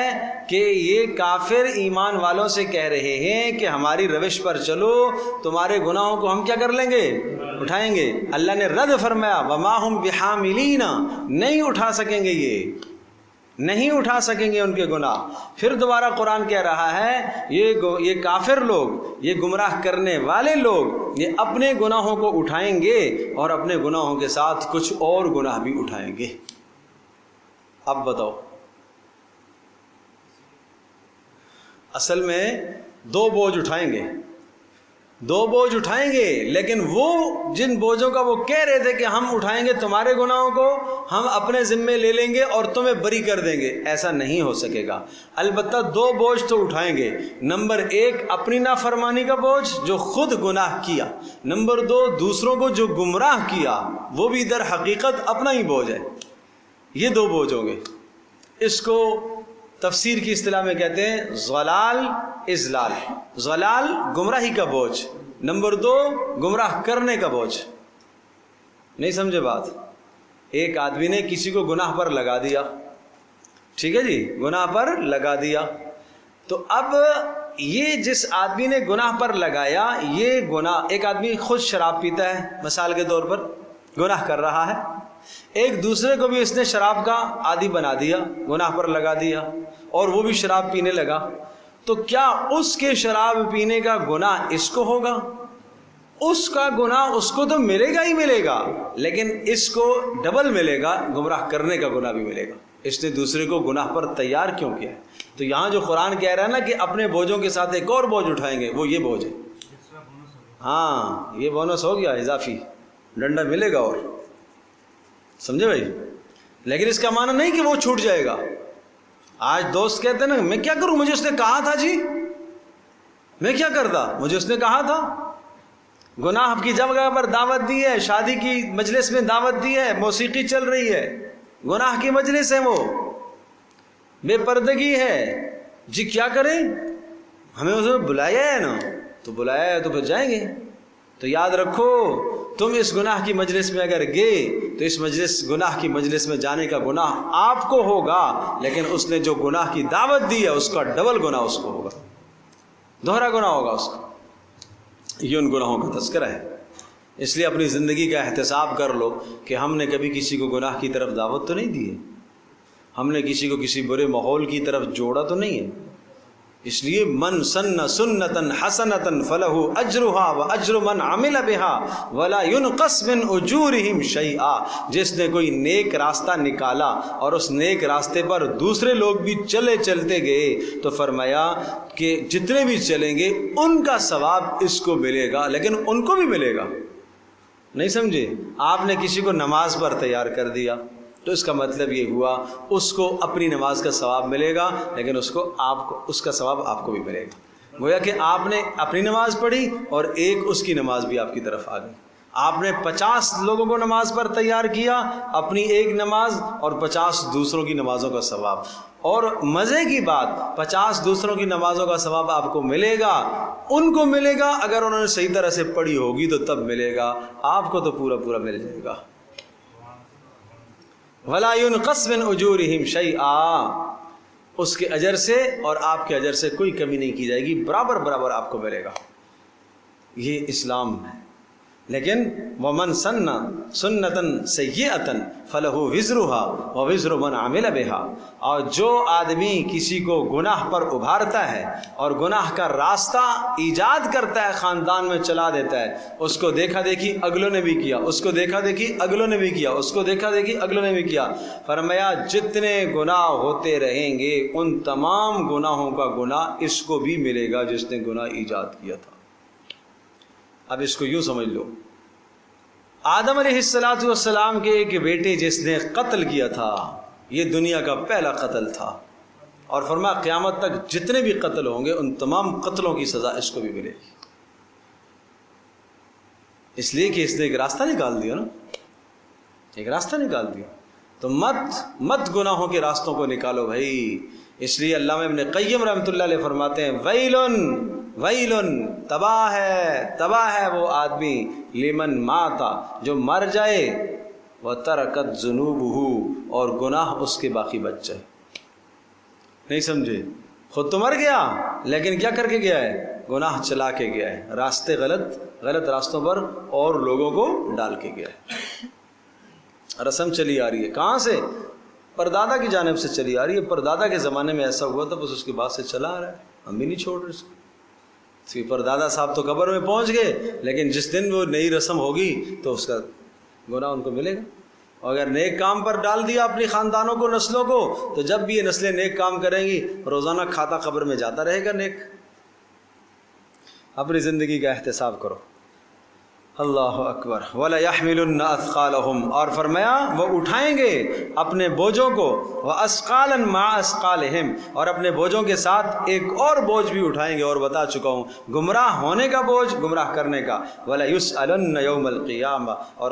کہ یہ کافر ایمان والوں سے کہہ رہے ہیں کہ ہماری روش پر چلو, تمہارے گناہوں کو ہم کیا کر لیں گے؟ اٹھائیں گے. اللہ نے رد فرمایا وما ہم بحاملین, نہیں اٹھا سکیں گے, یہ نہیں اٹھا سکیں گے ان کے گناہ. پھر دوبارہ قرآن کہہ رہا ہے یہ کافر لوگ, یہ گمراہ کرنے والے لوگ, یہ اپنے گناہوں کو اٹھائیں گے اور اپنے گناہوں کے ساتھ کچھ اور گناہ بھی اٹھائیں گے. اب بتاؤ, اصل میں دو بوجھ اٹھائیں گے, لیکن وہ جن بوجھوں کا وہ کہہ رہے تھے کہ ہم اٹھائیں گے تمہارے گناہوں کو, ہم اپنے ذمے لے لیں گے اور تمہیں بری کر دیں گے, ایسا نہیں ہو سکے گا. البتہ دو بوجھ تو اٹھائیں گے. نمبر ایک اپنی نافرمانی کا بوجھ جو خود گناہ کیا. نمبر دو دوسروں کو جو گمراہ کیا وہ بھی در حقیقت اپنا ہی بوجھ ہے. یہ دو بوجھ ہوں گے. اس کو تفسیر کی اصطلاح میں کہتے ہیں ضلال اضلال. ضلال گمراہی کا بوجھ, نمبر دو گمراہ کرنے کا بوجھ. نہیں سمجھے بات؟ ایک آدمی نے کسی کو گناہ پر لگا دیا, ٹھیک ہے جی, گناہ پر لگا دیا. تو اب یہ جس آدمی نے گناہ پر لگایا, یہ گناہ, ایک آدمی خود شراب پیتا ہے مثال کے طور پر, گناہ کر رہا ہے. ایک دوسرے کو بھی اس نے شراب کا عادی بنا دیا, گناہ پر لگا دیا, اور وہ بھی شراب پینے لگا. تو کیا اس کے شراب پینے کا گناہ اس کو ہوگا؟ اس کا گناہ اس کو تو ملے گا ہی ملے گا, لیکن اس کو ڈبل ملے گا, گمراہ کرنے کا گناہ بھی ملے گا. اس نے دوسرے کو گناہ پر تیار کیوں کیا ہے؟ تو یہاں جو قرآن کہہ رہا ہے نا کہ اپنے بوجھوں کے ساتھ ایک اور بوجھ اٹھائیں گے, وہ یہ بوجھ ہے. ہاں, یہ بونس ہو گیا اضافی, ڈنڈا ملے گا. اور سمجھے بھائی؟ لیکن اس کا معنی نہیں کہ وہ چھوٹ جائے گا. آج دوست کہتے ہیں نا میں کیا کروں, مجھے اس نے کہا تھا جی, میں کیا کرتا, مجھے اس نے کہا تھا. گناہ کی جگہ پر دعوت دی ہے, شادی کی مجلس میں دعوت دی ہے, موسیقی چل رہی ہے, گناہ کی مجلس ہے, وہ بے پردگی ہے جی, کیا کریں؟ ہمیں اس نے بلایا ہے نا, تو بلایا ہے تو پھر جائیں گے. تو یاد رکھو تم اس گناہ کی مجلس میں اگر گئے تو اس گناہ کی مجلس میں جانے کا گناہ آپ کو ہوگا, لیکن اس نے جو گناہ کی دعوت دی ہے اس کا ڈبل گناہ اس کو ہوگا, دوہرا گناہ ہوگا اس کا. یہ ان گناہوں کا تذکرہ ہے. اس لیے اپنی زندگی کا احتساب کر لو کہ ہم نے کبھی کسی کو گناہ کی طرف دعوت تو نہیں دی ہے, ہم نے کسی کو کسی برے ماحول کی طرف جوڑا تو نہیں ہے. اس لیے من سن سنتن حسنتن فلہ اجرھا واجر من عمل بها ولا ينقص من اجورهم شیئا، جس نے کوئی نیک راستہ نکالا اور اس نیک راستے پر دوسرے لوگ بھی چلتے گئے تو فرمایا کہ جتنے بھی چلیں گے ان کا ثواب اس کو ملے گا، لیکن ان کو بھی ملے گا۔ نہیں سمجھے؟ آپ نے کسی کو نماز پر تیار کر دیا تو اس کا مطلب یہ ہوا اس کو اپنی نماز کا ثواب ملے گا، لیکن اس کا ثواب آپ کو بھی ملے گا۔ گویا کہ آپ نے اپنی نماز پڑھی اور ایک اس کی نماز بھی آپ کی طرف آ گئی۔ آپ نے 50 لوگوں کو نماز پر تیار کیا، اپنی ایک نماز اور 50 دوسروں کی نمازوں کا ثواب، اور مزے کی بات 50 دوسروں کی نمازوں کا ثواب آپ کو ملے گا، ان کو ملے گا اگر انہوں نے صحیح طرح سے پڑھی ہوگی تو تب ملے گا، آپ کو تو پورا پورا مل جائے گا۔ وَلَا يُنْقَصْ مِنْ أُجُورِهِمْ شَيْئًا، اس کے اجر سے اور آپ کے اجر سے کوئی کمی نہیں کی جائے گی، برابر برابر آپ کو ملے گا۔ یہ اسلام ہے۔ لیکن وَمَنْ سَنَّ سُنَّةً سَيِّئَةً فَلَهُ وِزْرُهَا وَوِزْرُ مَنْ عَمِلَ بِهَا، اور جو آدمی کسی کو گناہ پر ابھارتا ہے اور گناہ کا راستہ ایجاد کرتا ہے، خاندان میں چلا دیتا ہے، اس کو دیکھا دیکھی اگلوں نے بھی کیا، اس کو دیکھا دیکھی اگلوں نے بھی کیا، اس کو دیکھا دیکھی اگلوں نے بھی کیا، فرمایا جتنے گناہ ہوتے رہیں گے ان تمام گناہوں کا گناہ اس کو بھی ملے گا جس نے گناہ ایجاد کیا تھا۔ اب اس کو یوں سمجھ لو، آدم علیہ السلام کے ایک بیٹے جس نے قتل کیا تھا، یہ دنیا کا پہلا قتل تھا، اور فرمایا قیامت تک جتنے بھی قتل ہوں گے ان تمام قتلوں کی سزا اس کو بھی ملے گی، اس لیے کہ اس نے ایک راستہ نکال دیا نا، ایک راستہ نکال دیا۔ تو مت گناہوں کے راستوں کو نکالو بھائی۔ اس لیے علامہ ابن قیم رحمۃ اللہ علیہ فرماتے ہیں ویلن تباہ ہے وہ آدمی لمن ماتا جو مر جائے وترکت ذنوبہ اور گناہ اس کے باقی بچ جائے۔ نہیں سمجھے؟ خود تو مر گیا لیکن کیا کر کے گیا ہے؟ گناہ چلا کے گیا ہے، راستے غلط راستوں پر اور لوگوں کو ڈال کے گیا ہے۔ رسم چلی آ رہی ہے، کہاں سے؟ پردادا کی جانب سے چلی آ رہی ہے، پردادا کے زمانے میں ایسا ہوا تھا، بس اس کے بعد سے چلا آ رہا ہے، ہم بھی نہیں چھوڑ رہے اس کو۔ پردادا صاحب تو قبر میں پہنچ گئے، لیکن جس دن وہ نئی رسم ہوگی تو اس کا گناہ ان کو ملے گا۔ اور اگر نیک کام پر ڈال دیا اپنی خاندانوں کو، نسلوں کو، تو جب بھی یہ نسلیں نیک کام کریں گی روزانہ کھاتا قبر میں جاتا رہے گا نیک۔ اپنی زندگی کا احتساب کرو۔ اللہ اکبر۔ وَلَيَحْمِلُنَّ أَثْقَالَهُمْ، اور فرمایا وہ اٹھائیں گے اپنے بوجھوں کو، وَأَثْقَالًا مَعَ أَثْقَالِهِمْ، اور اپنے بوجھوں کے ساتھ ایک اور بوجھ بھی اٹھائیں گے، اور بتا چکا ہوں گمراہ ہونے کا بوجھ، گمراہ کرنے کا۔ وَلَيُسْأَلُنَّ يَوْمَ الْقِيَامَةِ، اور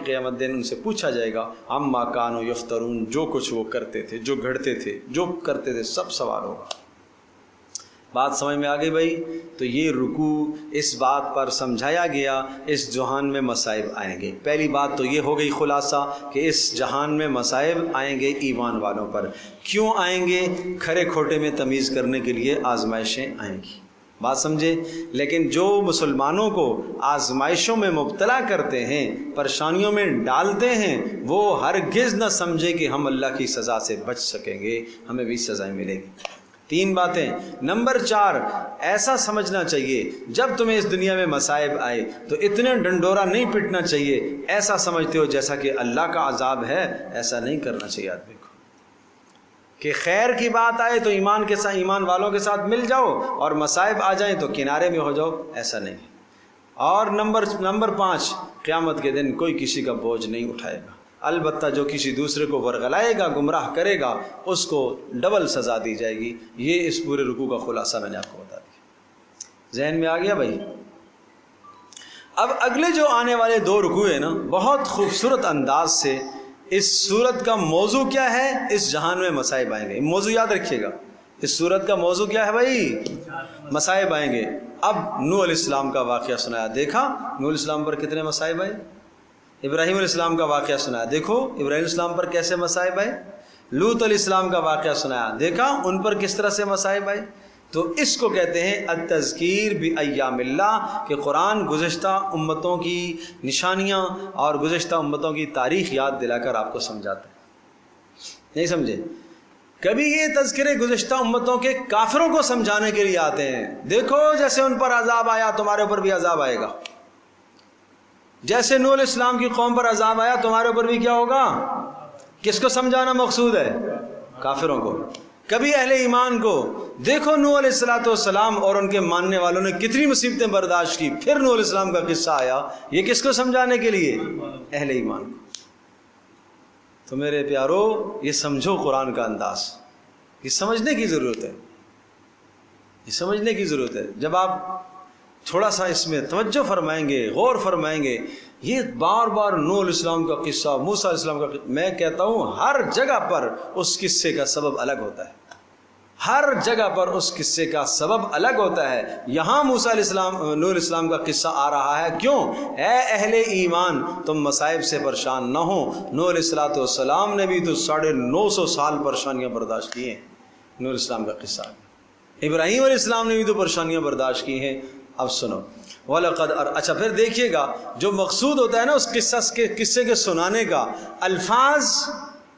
قیامت دن ان سے پوچھا جائے گا عَمَّا كَانُوا يَفْتَرُونَ، جو کچھ وہ کرتے تھے، جو گھڑتے تھے، جو کرتے تھے، سب سوال ہوگا۔ بات سمجھ میں آ گئی بھائی؟ تو یہ رکوع اس بات پر سمجھایا گیا اس جہان میں مصائب آئیں گے۔ پہلی بات تو یہ ہو گئی خلاصہ کہ اس جہان میں مصائب آئیں گے ایمان والوں پر۔ کیوں آئیں گے؟ کھرے کھوٹے میں تمیز کرنے کے لیے آزمائشیں آئیں گی، بات سمجھے؟ لیکن جو مسلمانوں کو آزمائشوں میں مبتلا کرتے ہیں، پریشانیوں میں ڈالتے ہیں، وہ ہرگز نہ سمجھے کہ ہم اللہ کی سزا سے بچ سکیں گے، ہمیں بھی سزائیں ملیں گی۔ 3 باتیں۔ نمبر 4، ایسا سمجھنا چاہیے جب تمہیں اس دنیا میں مصائب آئے تو اتنے ڈنڈورا نہیں پٹنا چاہیے، ایسا سمجھتے ہو جیسا کہ اللہ کا عذاب ہے، ایسا نہیں کرنا چاہیے آدمی کو کہ خیر کی بات آئے تو ایمان والوں کے ساتھ مل جاؤ اور مصائب آ جائیں تو کنارے میں ہو جاؤ، ایسا نہیں۔ اور نمبر 5، قیامت کے دن کوئی کسی کا بوجھ نہیں اٹھائے گا، البتہ جو کسی دوسرے کو ورغلائے گا، گمراہ کرے گا، اس کو ڈبل سزا دی جائے گی۔ یہ اس پورے رکوع کا خلاصہ میں نے آپ کو بتا دیا۔ ذہن میں آ گیا بھائی؟ اب اگلے جو آنے والے 2 رکوع ہیں نا، بہت خوبصورت انداز سے اس سورت کا موضوع کیا ہے؟ اس جہان میں مصائب آئیں گے۔ موضوع یاد رکھیے گا، اس سورت کا موضوع کیا ہے بھائی؟ مصائب آئیں گے۔ اب نوح علیہ السلام کا واقعہ سنایا، دیکھا نوح علیہ السلام پر کتنے مصائب آئے۔ ابراہیم علیہ السلام کا واقعہ سنایا، دیکھو ابراہیم علیہ السلام پر کیسے مصائب آئے۔ لوط علیہ السلام کا واقعہ سنایا، دیکھا ان پر کس طرح سے مصائب آئے۔ تو اس کو کہتے ہیں التذکیر بایام اللہ، کہ قرآن گزشتہ امتوں کی نشانیاں اور گزشتہ امتوں کی تاریخ یاد دلا کر آپ کو سمجھاتا ہے۔ نہیں سمجھے؟ کبھی یہ تذکرے گزشتہ امتوں کے کافروں کو سمجھانے کے لیے آتے ہیں، دیکھو جیسے ان پر عذاب آیا تمہارے اوپر بھی عذاب آئے گا، جیسے نوح علیہ السلام کی قوم پر عذاب آیا تمہارے اوپر بھی کیا ہوگا۔ کس کو سمجھانا مقصود ہے؟ کافروں کو۔ کبھی اہل ایمان کو، دیکھو نوح علیہ السلام اور ان کے ماننے والوں نے کتنی مصیبتیں برداشت کی، پھر نوح علیہ السلام کا قصہ آیا، یہ کس کو سمجھانے کے لیے؟ اہل ایمان کو۔ تو میرے پیارو یہ سمجھو قرآن کا انداز، یہ سمجھنے کی ضرورت ہے، یہ سمجھنے کی ضرورت ہے۔ جب آپ تھوڑا سا اس میں توجہ فرمائیں گے، غور فرمائیں گے، یہ بار بار نوح علیہ السلام کا قصہ، موسیٰ علیہ السلام کا قصہ، میں کہتا ہوں ہر جگہ پر اس قصے کا سبب الگ ہوتا ہے، ہر جگہ پر اس قصے کا سبب الگ ہوتا ہے۔ یہاں موسیٰ علیہ السلام، نوح علیہ السلام کا قصہ آ رہا ہے، کیوں؟ اے اہل ایمان تم مصائب سے پریشان نہ ہو۔ نوح علیہ السلام نے بھی تو 950 سال پریشانیاں برداشت کی ہیں، نوح علیہ السلام کا قصہ۔ ابراہیم علیہ السلام نے بھی تو پریشانیاں برداشت کی ہیں۔ اب سنو، وَلَقَدْ اچھا پھر دیکھیے گا، جو مقصود ہوتا ہے نا اس قصے کے سنانے کا، الفاظ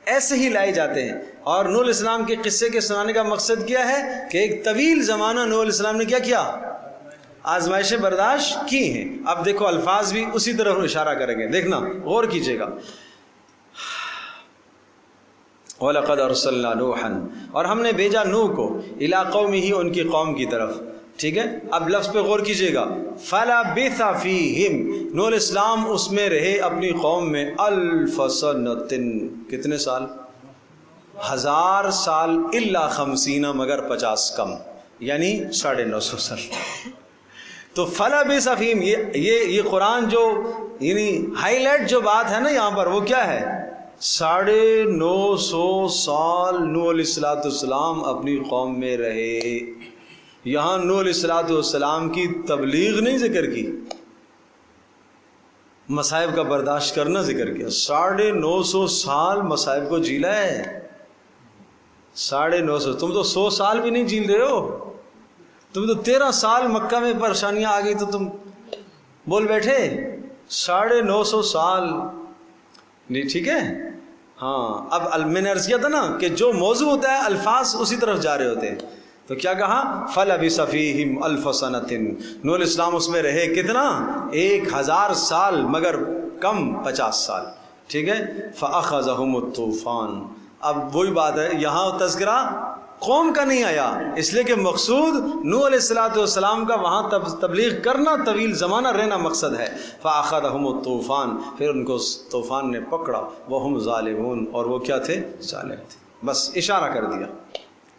ایسے ہی لائے جاتے ہیں۔ اور نوح علیہ السلام کے قصے کے سنانے کا مقصد کیا ہے کہ ایک طویل زمانہ نوح علیہ السلام نے کیا آزمائشیں برداشت کی ہیں۔ اب دیکھو الفاظ بھی اسی طرح اشارہ کریں گے، دیکھنا غور کیجئے گا۔ وَلَقَدْ أَرْسَلْنَا نُوحًا، اور ہم نے بھیجا نوح کو، إِلَىٰ قَوْمِهِ، ان کی قوم کی طرف، ٹھیک ہے۔ اب لفظ پہ غور کیجئے گا، فَلَبِثَ فِيهِمْ، نوح علیہ السلام اس میں رہے اپنی قوم میں، أَلْفَ سَنَةٍ، کتنے سال؟ 1000 سال، إِلَّا 50، مگر 50 کم، یعنی 950 سال۔ تو فَلَبِثَ فِيهِمْ، یہ قرآن جو یعنی ہائی لائٹ جو بات ہے نا یہاں پر، وہ کیا ہے؟ 950 سال نوح علیہ السلام اپنی قوم میں رہے۔ یہاں نوح علیہ السلام کی تبلیغ نہیں ذکر کی، مصائب کا برداشت کرنا ذکر کیا۔ 950 سال مصائب کو جیلا ہے، 950۔ تم تو 100 سال بھی نہیں جیل رہے ہو، تم تو 13 سال مکہ میں پریشانیاں آ گئی تو تم بول بیٹھے 950 سال، نہیں ٹھیک ہے۔ ہاں اب میں نے عرض کیا تھا نا کہ جو موضوع ہوتا ہے الفاظ اسی طرف جا رہے ہوتے ہیں، تو کیا کہا؟ فَلَبِثَ فِيهِمْ أَلْفَ سَنَةٍ، نوح علیہ السلام اس میں رہے کتنا؟ 1000 سال، مگر کم 50 سال، ٹھیک ہے۔ فَأَخَذَهُمُ الطُّوفَانُ، اب وہی بات ہے، یہاں تذکرہ قوم کا نہیں آیا، اس لیے کہ مقصود نوح علیہ السلام کا وہاں تبلیغ کرنا، طویل زمانہ رہنا مقصد ہے۔ فَأَخَذَهُمُ الطُّوفَانُ، پھر ان کو طوفان نے پکڑا، وَهُمْ ظَالِمُونَ، اور وہ کیا تھے؟ ظالم تھے۔ بس اشارہ کر دیا،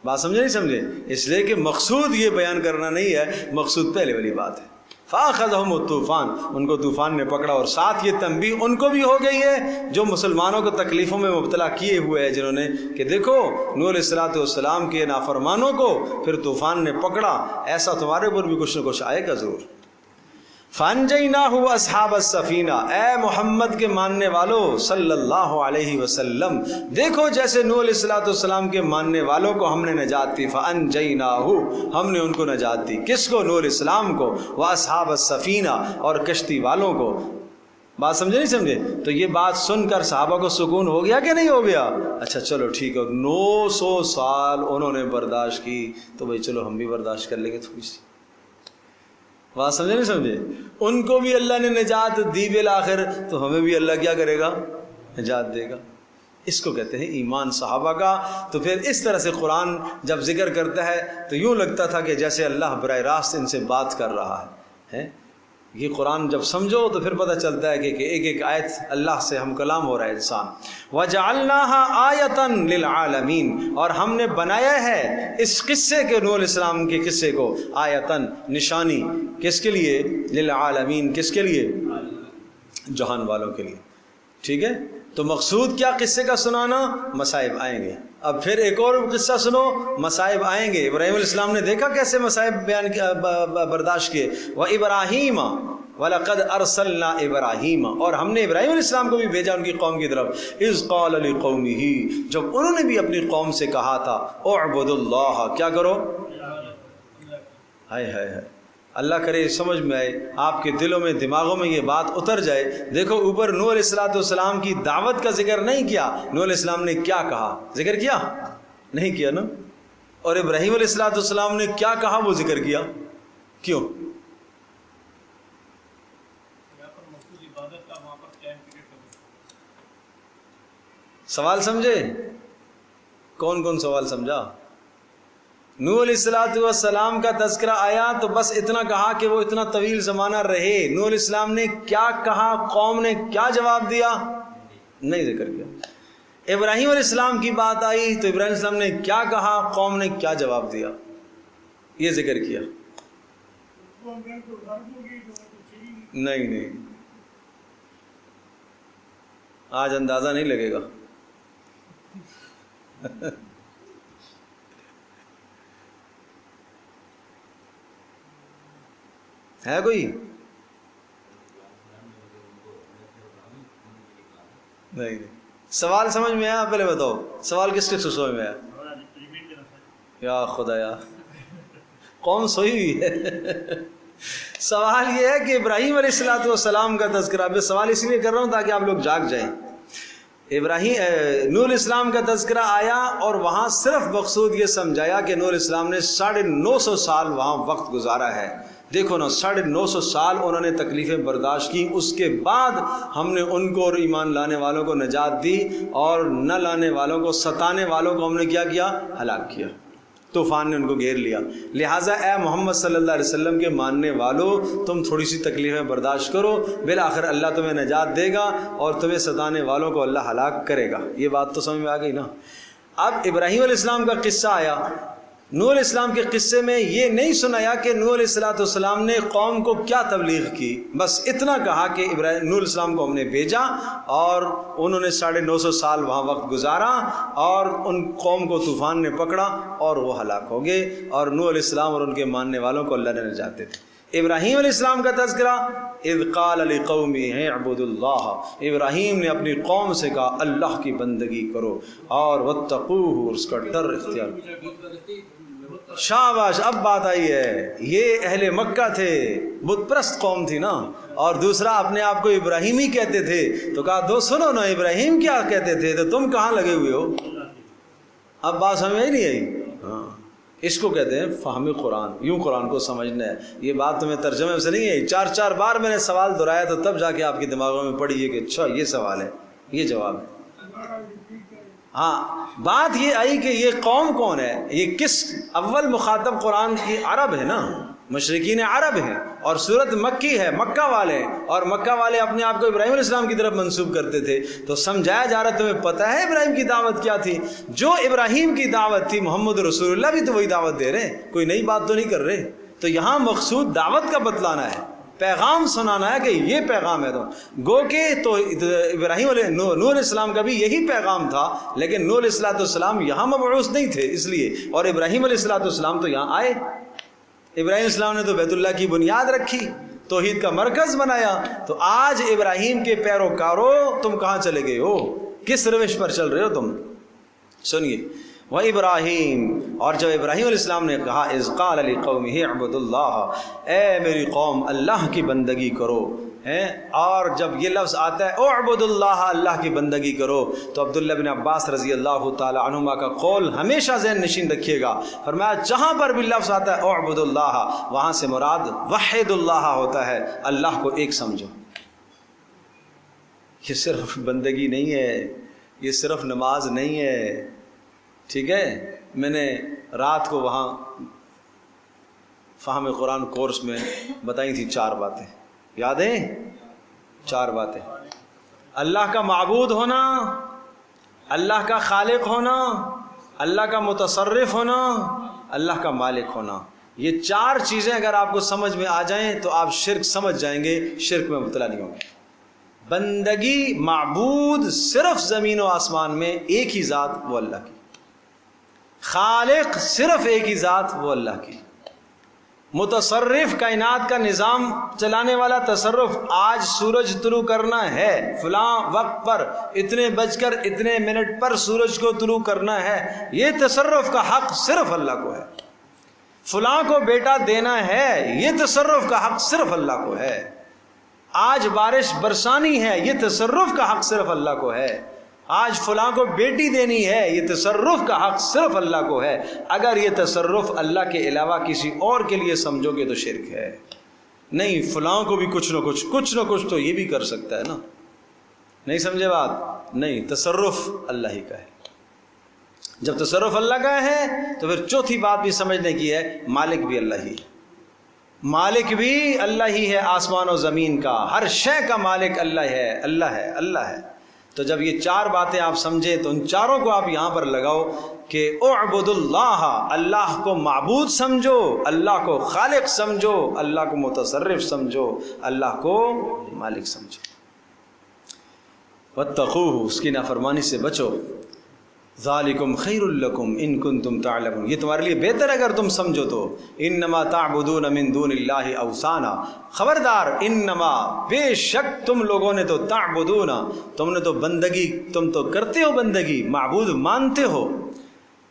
بات سمجھے نہیں سمجھے؟ اس لیے کہ مقصود یہ بیان کرنا نہیں ہے، مقصود پہلے والی بات ہے۔ فَأَخَذَهُمُ الطُّوفَانُ، ان کو طوفان نے پکڑا، اور ساتھ یہ تنبیہ ان کو بھی ہو گئی ہے جو مسلمانوں کو تکلیفوں میں مبتلا کیے ہوئے ہیں، جنہوں نے کہ دیکھو نوح علیہ السلام کے نافرمانوں کو پھر طوفان نے پکڑا، ایسا تمہارے اوپر بھی کچھ نہ کچھ آئے گا ضرور۔ فَأَنْجَيْنَاهُ وَأَصْحَابَ السَّفِينَةِ، اے محمد کے ماننے والوں صلی اللہ علیہ وسلم، دیکھو جیسے نوح علیہ السلام کے ماننے والوں کو ہم نے نجات دی، فَأَنْجَيْنَاهُ، ہم نے ان کو نجات دی، کس کو؟ نوح علیہ السلام کو، وَأَصْحَابَ السَّفِينَةِ، اور کشتی والوں کو۔ بات سمجھے نہیں سمجھے؟ تو یہ بات سن کر صحابہ کو سکون ہو گیا کہ نہیں ہو گیا؟ اچھا چلو ٹھیک ہے، 900 سال انہوں نے برداشت کی، تو بھائی چلو ہم بھی برداشت کر لیں گے تھوڑی سی۔ بات سمجھے نہیں سمجھے؟ ان کو بھی اللہ نے نجات دی بالآخر، تو ہمیں بھی اللہ کیا کرے گا؟ نجات دے گا۔ اس کو کہتے ہیں ایمان صحابہ کا۔ تو پھر اس طرح سے قرآن جب ذکر کرتا ہے تو یوں لگتا تھا کہ جیسے اللہ براہ راست ان سے بات کر رہا ہے۔ یہ قرآن جب سمجھو تو پھر پتہ چلتا ہے کہ ایک ایک آیت اللہ سے ہم کلام ہو رہا ہے انسان۔ وَجَعَلْنَاهَا آیَةً لِلْعَالَمِينَ، اور ہم نے بنایا ہے اس قصے کے، نوح علیہ السلام کے قصے کو، آیتاً، نشانی، کس کے لیے؟ للعالمین، کس کے لیے؟ جہان والوں کے لیے، ٹھیک ہے۔ تو مقصود کیا قصے کا سنانا؟ مصائب آئیں گے۔ اب پھر ایک اور قصہ سنو، مصائب آئیں گے۔ ابراہیم علیہ السلام نے دیکھا کیسے مصائب برداشت کیے۔ وَإِبْرَاهِيمَ وَلَقَدْ أَرْسَلْنَا إِبْرَاهِيمَ، اور ہم نے ابراہیم علیہ السلام کو بھی بھیجا ان کی قوم کی طرف، إِذْ قَالَ لِقَوْمِهِ، جب انہوں نے بھی اپنی قوم سے کہا تھا، اعبدوا اللہ، کیا کرو؟ ہائے ہائے ہائے، اللہ کرے سمجھ میں آئے، آپ کے دلوں میں دماغوں میں یہ بات اتر جائے۔ دیکھو اوپر نوح علیہ السلام کی دعوت کا ذکر نہیں کیا، نوح علیہ السلام نے کیا کہا؟ ذکر کیا نہیں کیا نا. اور ابراہیم علیہ السلام نے کیا کہا وہ ذکر کیا. کیوں؟ سوال سمجھے؟ کون کون سوال سمجھا؟ نوح علیہ السلام کا تذکرہ آیا تو بس اتنا کہا کہ وہ اتنا طویل زمانہ رہے. نوح علیہ السلام نے کیا کہا، قوم نے کیا جواب دیا، نہیں ذکر کیا. ابراہیم علیہ السلام کی بات آئی تو ابراہیم علیہ السلام نے کیا کہا، قوم نے کیا جواب دیا، یہ ذکر کیا. نہیں آج اندازہ نہیں لگے گا. ہے کوئی؟ نہیں. سوال سمجھ میں آیا؟ پہلے بتاؤ سوال کس کے سمجھ میں آیا؟ یا خدایا قوم سوئی ہوئی ہے. سوال یہ ہے کہ ابراہیم علیہ السلام کا تذکرہ، میں سوال اس لیے کر رہا ہوں تاکہ آپ لوگ جاگ جائیں. نوح علیہ السلام کا تذکرہ آیا اور وہاں صرف مقصود یہ سمجھایا کہ نوح علیہ السلام نے 950 سال وہاں وقت گزارا ہے. دیکھو نا 950 سال انہوں نے تکلیفیں برداشت کی، اس کے بعد ہم نے ان کو اور ایمان لانے والوں کو نجات دی، اور نہ لانے والوں کو، ستانے والوں کو ہم نے کیا کیا؟ ہلاک کیا. طوفان نے ان کو گھیر لیا. لہٰذا اے محمد صلی اللہ علیہ وسلم کے ماننے والوں، تم تھوڑی سی تکلیفیں برداشت کرو، بالآخر اللہ تمہیں نجات دے گا اور تمہیں ستانے والوں کو اللہ ہلاک کرے گا. یہ بات تو سمجھ میں آ گئی نا. اب ابراہیم علیہ السلام کا قصہ آیا. نوح علیہ السلام کے قصے میں یہ نہیں سنایا کہ نوح علیہ السلام نے قوم کو کیا تبلیغ کی، بس اتنا کہا کہ نوح علیہ السلام کو ہم نے بھیجا اور انہوں نے 950 سال وہاں وقت گزارا اور ان قوم کو طوفان نے پکڑا اور وہ ہلاک ہو گئے، اور نوح علیہ السلام اور ان کے ماننے والوں کو اللہ نے نجات دی. ابراہیم علیہ السلام کا تذکرہ، اذ قال لقومه اعبدوا اللہ، ابراہیم نے اپنی قوم سے کہا اللہ کی بندگی کرو اور واتقوہ، اس کا ڈر اختیار کرو. شاباش، اب بات آئی ہے. یہ اہل مکہ تھے، بت پرست قوم تھی نا، اور دوسرا اپنے آپ کو ابراہیمی کہتے تھے. تو کہا دو سنو نا، ابراہیم کیا کہتے تھے تو تم کہاں لگے ہوئے ہو. اب بات سمجھ نہیں آئی؟ ہاں، اس کو کہتے ہیں فہم قرآن. یوں قرآن کو سمجھنا ہے. یہ بات تمہیں ترجمے سے نہیں ہے، 4 بار میں نے سوال دہرایا تو تب جا کے آپ کے دماغوں میں پڑی ہے کہ اچھا یہ سوال ہے، یہ جواب ہے. ہاں، بات یہ آئی کہ یہ قوم کون ہے، یہ کس، اول مخاطب قرآن کی عرب ہے نا، مشرکین عرب ہیں، اور سورت مکی ہے، مکہ والے ہیں، اور مکہ والے اپنے آپ کو ابراہیم علیہ السلام کی طرف منسوب کرتے تھے. تو سمجھایا جا رہا تمہیں پتہ ہے ابراہیم کی دعوت کیا تھی؟ جو ابراہیم کی دعوت تھی محمد رسول اللہ بھی تو وہی دعوت دے رہے ہیں، کوئی نئی بات تو نہیں کر رہے. تو یہاں مقصود دعوت کا بتلانا ہے، پیغام سنانا ہے کہ یہ پیغام ہے. تو گو کہ تو ابراہیم علیہ نوح علیہ السلام کا بھی یہی پیغام تھا، لیکن نوح علیہ السلام یہاں مبعوث نہیں تھے اس لیے، اور ابراہیم علیہ السلام تو یہاں آئے. ابراہیم السلام نے تو بیت اللہ کی بنیاد رکھی، توحید کا مرکز بنایا. تو آج ابراہیم کے پیروکاروں تم کہاں چلے گئے ہو، کس روش پر چل رہے ہو تم؟ سنیے، وَإِبْرَاهِيمَ، اور جب ابراہیم علیہ السلام نے کہا اذ قال لقومه اعبدوا اللہ، اے میری قوم اللہ کی بندگی کرو. اور جب یہ لفظ آتا ہے اعبدوا اللہ، اللہ کی بندگی کرو، تو عبداللہ بن عباس رضی اللہ تعالی عنہما کا قول ہمیشہ ذہن نشین رکھیے گا. فرمایا جہاں پر بھی لفظ آتا ہے اعبدوا اللہ، وہاں سے مراد وحد اللہ ہوتا ہے، اللہ کو ایک سمجھو. یہ صرف بندگی نہیں ہے، یہ صرف نماز نہیں ہے. ٹھیک ہے، میں نے رات کو وہاں فہم قرآن کورس میں بتائی تھی 4 باتیں، یاد ہیں؟ 4 باتیں: اللہ کا معبود ہونا، اللہ کا خالق ہونا، اللہ کا متصرف ہونا، اللہ کا مالک ہونا. یہ 4 چیزیں اگر آپ کو سمجھ میں آ جائیں تو آپ شرک سمجھ جائیں گے، شرک میں مبتلا نہیں ہوں گے. بندگی، معبود صرف زمین و آسمان میں ایک ہی ذات، وہ اللہ کی. خالق صرف ایک ہی ذات، وہ اللہ کی. متصرف، کائنات کا نظام چلانے والا تصرف. آج سورج طلوع کرنا ہے فلاں وقت پر، اتنے بج کر اتنے منٹ پر سورج کو طلوع کرنا ہے، یہ تصرف کا حق صرف اللہ کو ہے. فلاں کو بیٹا دینا ہے، یہ تصرف کا حق صرف اللہ کو ہے. آج بارش برسانی ہے، یہ تصرف کا حق صرف اللہ کو ہے. آج فلاں کو بیٹی دینی ہے، یہ تصرف کا حق صرف اللہ کو ہے. اگر یہ تصرف اللہ کے علاوہ کسی اور کے لیے سمجھو گے تو شرک ہے. نہیں، فلاں کو بھی کچھ نہ کچھ تو یہ بھی کر سکتا ہے نا. نہیں سمجھے بات؟ نہیں، تصرف اللہ ہی کا ہے. جب تصرف اللہ کا ہے تو پھر چوتھی بات بھی سمجھنے کی ہے، مالک بھی اللہ ہی ہے. مالک بھی اللہ ہی ہے، آسمان و زمین کا، ہر شے کا مالک اللہ ہے، اللہ ہے، اللہ ہے. تو جب یہ چار باتیں آپ سمجھے تو ان چاروں کو آپ یہاں پر لگاؤ کہ اعبد اللہ، اللہ کو معبود سمجھو، اللہ کو خالق سمجھو، اللہ کو متصرف سمجھو، اللہ کو مالک سمجھو. واتقوہ، اس کی نافرمانی سے بچو. ذالکم خیر لکم ان کنتم تعلمون، یہ تمہارے لیے بہتر ہے اگر تم سمجھو تو. انما تعبدون من دون اللہ اوثانا، خبردار، انما بے شک تم لوگوں نے تو تعبدون، تم نے تو بندگی، تم تو کرتے ہو بندگی، معبود مانتے ہو.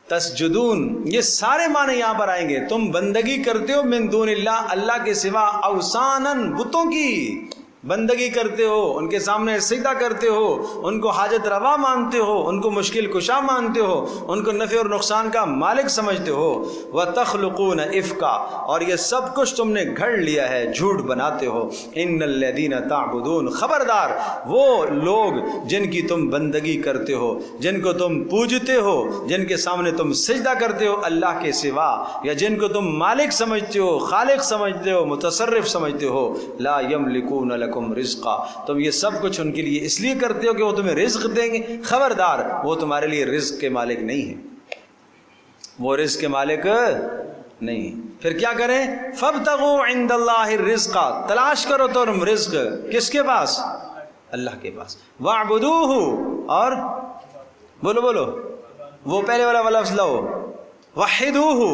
تسجدون، یہ سارے معنی یہاں پر آئیں گے. تم بندگی کرتے ہو من دون اللہ، اللہ کے سوا، اوثانن، بتوں کی بندگی کرتے ہو، ان کے سامنے سجدہ کرتے ہو، ان کو حاجت روا مانتے ہو، ان کو مشکل کشا مانتے ہو، ان کو نفع اور نقصان کا مالک سمجھتے ہو. وَتَخْلُقُونَ إِفْكًا، اور یہ سب کچھ تم نے گھڑ لیا ہے، جھوٹ بناتے ہو. إِنَّ الَّذِينَ تَعْبُدُونَ، خبردار وہ لوگ جن کی تم بندگی کرتے ہو، جن کو تم پوجتے ہو، جن کے سامنے تم سجدہ کرتے ہو اللہ کے سوا، یا جن کو تم مالک سمجھتے ہو، خالق سمجھتے ہو، متصرف سمجھتے ہو، لا يملكون لكم رزقا، تم یہ سب کچھ ان کے لیے اس لیے کرتے ہو کہ وہ تمہیں رزق دیں گے. خبردار، وہ تمہارے لیے رزق کے مالک نہیں ہیں، وہ رزق کے مالک نہیں. پھر کیا کریں؟ فابتغوا عند اللہ الرزق، تلاش کرو تم رزق کس کے پاس؟ اللہ کے پاس. واعبدوہ، اور بولو وہ پہلے والا لفظ لو، وحدوہ،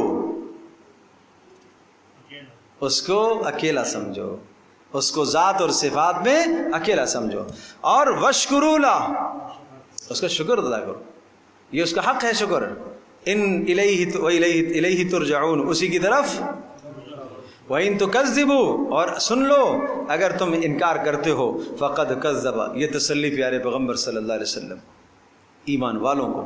اس کو اکیلا سمجھو، اس کو ذات اور صفات میں اکیلا سمجھو. اور وشکروا لہ، اس کا شکر ادا کرو، یہ اس کا حق ہے شکر. ان الیہ ترجعون، اسی کی طرف. وَإِن تُكَذِّبُوا، اور سن لو اگر تم انکار کرتے ہو، فقد کذب، یہ تسلی پیارے پیغمبر صلی اللہ علیہ وسلم ایمان والوں کو.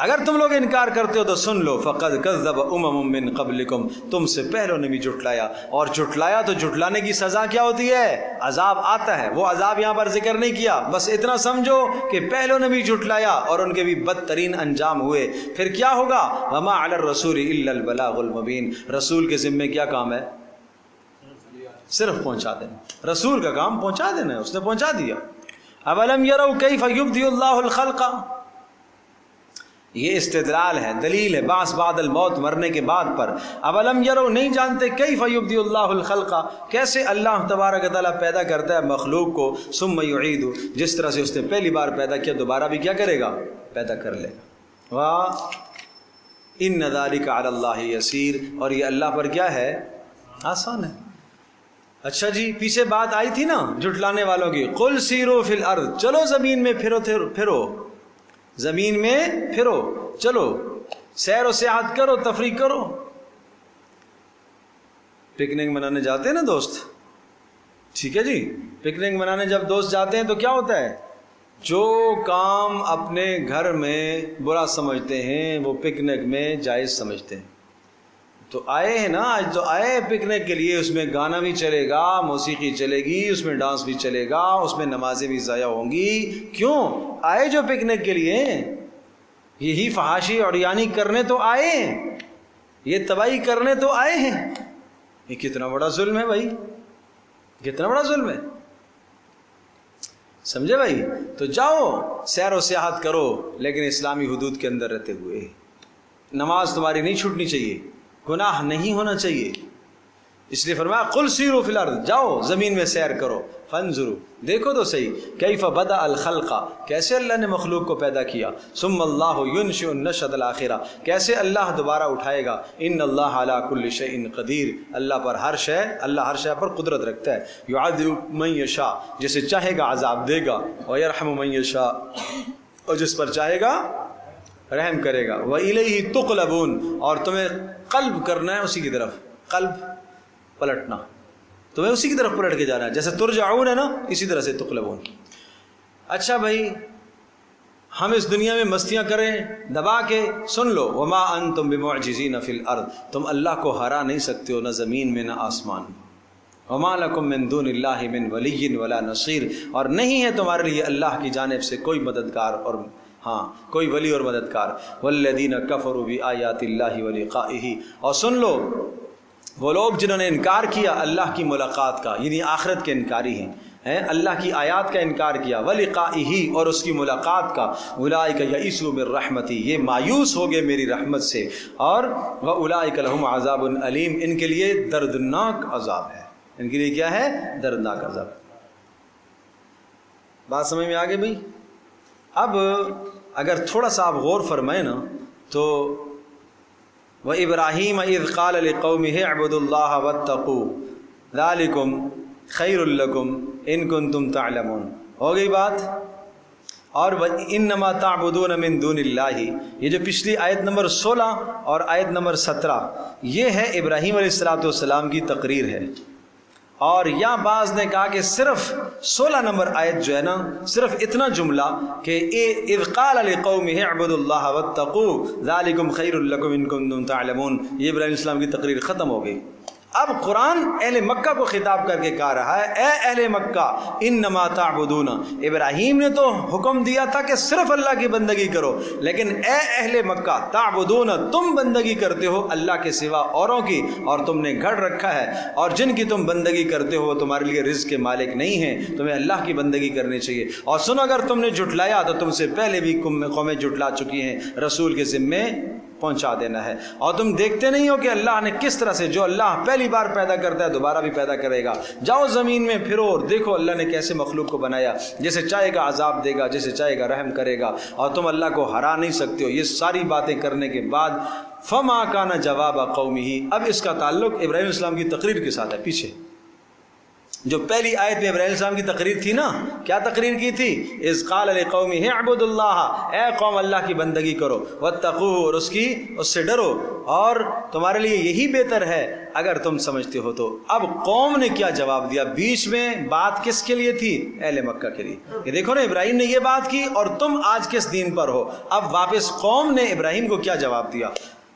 اگر تم لوگ انکار کرتے ہو تو سن لو، فقد کذب امم من قبلکم، تم سے پہلوں نے بھی جھٹلایا. اور جھٹلایا تو جھٹلانے کی سزا کیا ہوتی ہے؟ عذاب آتا ہے. وہ عذاب یہاں پر ذکر نہیں کیا، بس اتنا سمجھو کہ پہلوں نے بھی جھٹلایا اور ان کے بھی بدترین انجام ہوئے. پھر کیا ہوگا؟ وما علی الرسول الا البلاغ المبین، رسول کے ذمے کیا کام ہے؟ صرف پہنچا دینا. رسول کا کام پہنچا دینا ہے، اس نے پہنچا دیا. اولم یروا کیف یبدی اللہ الخلق، یہ استدلال ہے، دلیل ہے بعث بعد الموت، مرنے کے بعد پر. اولم یروا، نہیں جانتے، کیف یبدی اللہ الخلق، کیسے اللہ تبارک تعالیٰ پیدا کرتا ہے مخلوق کو، ثم یعید، جس طرح سے اس نے پہلی بار پیدا کیا دوبارہ بھی کیا کرے گا؟ پیدا کر لے گا. واہ، ان ذلک علی اللہ یسیر، اور یہ اللہ پر کیا ہے؟ آسان ہے. اچھا جی، پیچھے بات آئی تھی نا جھٹلانے والوں کی، قل سیروا فی الارض، چلو زمین میں پھرو، زمین میں پھرو، چلو سیر و سیاحت کرو، تفریح کرو. پکنک منانے جاتے ہیں نا دوست، ٹھیک ہے جی، پکنک منانے جب دوست جاتے ہیں تو کیا ہوتا ہے؟ جو کام اپنے گھر میں برا سمجھتے ہیں وہ پکنک میں جائز سمجھتے ہیں. تو آئے ہیں نا، آج تو آئے پکنک کے لیے، اس میں گانا بھی چلے گا، موسیقی چلے گی، اس میں ڈانس بھی چلے گا، اس میں نمازیں بھی ضائع ہوں گی. کیوں آئے؟ جو پکنک کے لیے، یہی فحاشی اور یعنی کرنے تو آئے ہیں، یہ تباہی کرنے تو آئے ہیں. یہ کتنا بڑا ظلم ہے بھائی، کتنا بڑا ظلم ہے، سمجھے بھائی؟ تو جاؤ سیر و سیاحت کرو، لیکن اسلامی حدود کے اندر رہتے ہوئے. نماز تمہاری نہیں چھوٹنی چاہیے، گناہ نہیں ہونا چاہیے. اس لیے فرمایا قل سیروا فی الارض، جاؤ زمین میں سیر کرو. فانظروا، دیکھو تو صحیح، کیف بدأ الخلق، کیسے اللہ نے مخلوق کو پیدا کیا. ثم اللہ ینشئ النشأۃ الآخرہ، کیسے اللہ دوبارہ اٹھائے گا. ان اللہ علی کل شیء قدیر، اللہ پر ہر شے، اللہ ہر شے پر قدرت رکھتا ہے. یعذب من یشاء، جسے چاہے گا عذاب دے گا، ویرحم من یشاء، اور جس پر چاہے گا رحم کرے گا. وَإِلَيْهِ تُقْلَبُونَ، اور تمہیں قلب کرنا ہے اسی کی طرف، قلب پلٹنا، تمہیں اسی کی طرف پلٹ کے جانا ہے. جیسے ترجعون ہے نا، اسی طرح سے تقلبون. اچھا بھائی، ہم اس دنیا میں مستیاں کریں دبا کے، سن لو وما انتم بمعجزین فی الارض، تم اللہ کو ہرا نہیں سکتے ہو، نہ زمین میں نہ آسمان میں۔ وما لکم من دون اللہ من ولی ولا نصیر، اور نہیں ہے تمہارے لیے اللہ کی جانب سے کوئی مددگار اور کوئی ولی اور مددگار۔ والذین کفروا بآیات اللہ ولقائہ، اور سن لو وہ لوگ جنہوں نے انکار کیا اللہ کی ملاقات کا، یعنی آخرت کے انکاری ہیں، اللہ کی آیات کا انکار کیا، ولقائہ اور اس کی ملاقات کا، اولئک یئسوا من رحمتی، یہ مایوس ہو گئے میری رحمت سے، اور واولئک لہم عذاب علیم، ان کے لیے دردناک عذاب ہے، ان کے لیے کیا ہے؟ دردناک عذاب۔ بات سمجھ میں آگے بھائی؟ اب اگر تھوڑا سا آپ غور فرمائیں نا تو وَإِبْرَاهِيمَ إِذْ قَالَ لِقَوْمِهِ اعْبُدُوا اللَّهَ وَاتَّقُوهُ ذَلِكُمْ خَيْرٌ لَكُمْ إِن كُنتُمْ تَعْلَمُونَ، ہو گئی بات؟ اور وَإِنَّمَا تَعْبُدُونَ مِن دُونِ اللَّهِ، یہ جو پچھلی آیت نمبر 16 اور آیت نمبر 17 یہ ہے ابراہیم علیہ السلام کی تقریر ہے، اور یا بعض نے کہا کہ صرف 16 نمبر آیت جو ہے نا، صرف اتنا جملہ کہ اذ قال لقومه اعبدوا الله واتقوا ذلكم خير لكم ان كنتم تعلمون، یہ ابراہیم علیہ السلام کی تقریر ختم ہو گئی۔ اب قرآن اہل مکہ کو خطاب کر کے کہا رہا ہے، اے اہل مکہ انما تعبدون، ابراہیم نے تو حکم دیا تھا کہ صرف اللہ کی بندگی کرو، لیکن اے اہل مکہ تعبدون، تم بندگی کرتے ہو اللہ کے سوا اوروں کی، اور تم نے گھڑ رکھا ہے، اور جن کی تم بندگی کرتے ہو وہ تمہارے لیے رزق کے مالک نہیں ہیں، تمہیں اللہ کی بندگی کرنی چاہیے۔ اور سنو، اگر تم نے جھٹلایا تو تم سے پہلے بھی قومیں جھٹلا چکی ہیں، رسول کے ذمے پہنچا دینا ہے۔ اور تم دیکھتے نہیں ہو کہ اللہ نے کس طرح سے، جو اللہ پہلی بار پیدا کرتا ہے دوبارہ بھی پیدا کرے گا، جاؤ زمین میں پھرو اور دیکھو اللہ نے کیسے مخلوق کو بنایا، جیسے چاہے گا عذاب دے گا، جیسے چاہے گا رحم کرے گا، اور تم اللہ کو ہرا نہیں سکتے ہو۔ یہ ساری باتیں کرنے کے بعد فما کان جواب قومہ، اب اس کا تعلق ابراہیم علیہ السلام کی تقریر کے ساتھ ہے۔ پیچھے جو پہلی آیت میں ابراہیم علیہ السلام کی تقریر تھی نا، کیا تقریر کی تھی؟ اذ قال لقومہ اعبدوا اللہ، اے قوم اللہ کی بندگی کرو، واتقوہ اور اس سے ڈرو، اور تمہارے لیے یہی بہتر ہے اگر تم سمجھتے ہو تو۔ اب قوم نے کیا جواب دیا؟ بیچ میں بات کس کے لیے تھی؟ اہل مکہ کے لیے، کہ دیکھو نا ابراہیم نے یہ بات کی اور تم آج کس دین پر ہو۔ اب واپس قوم نے ابراہیم کو کیا جواب دیا؟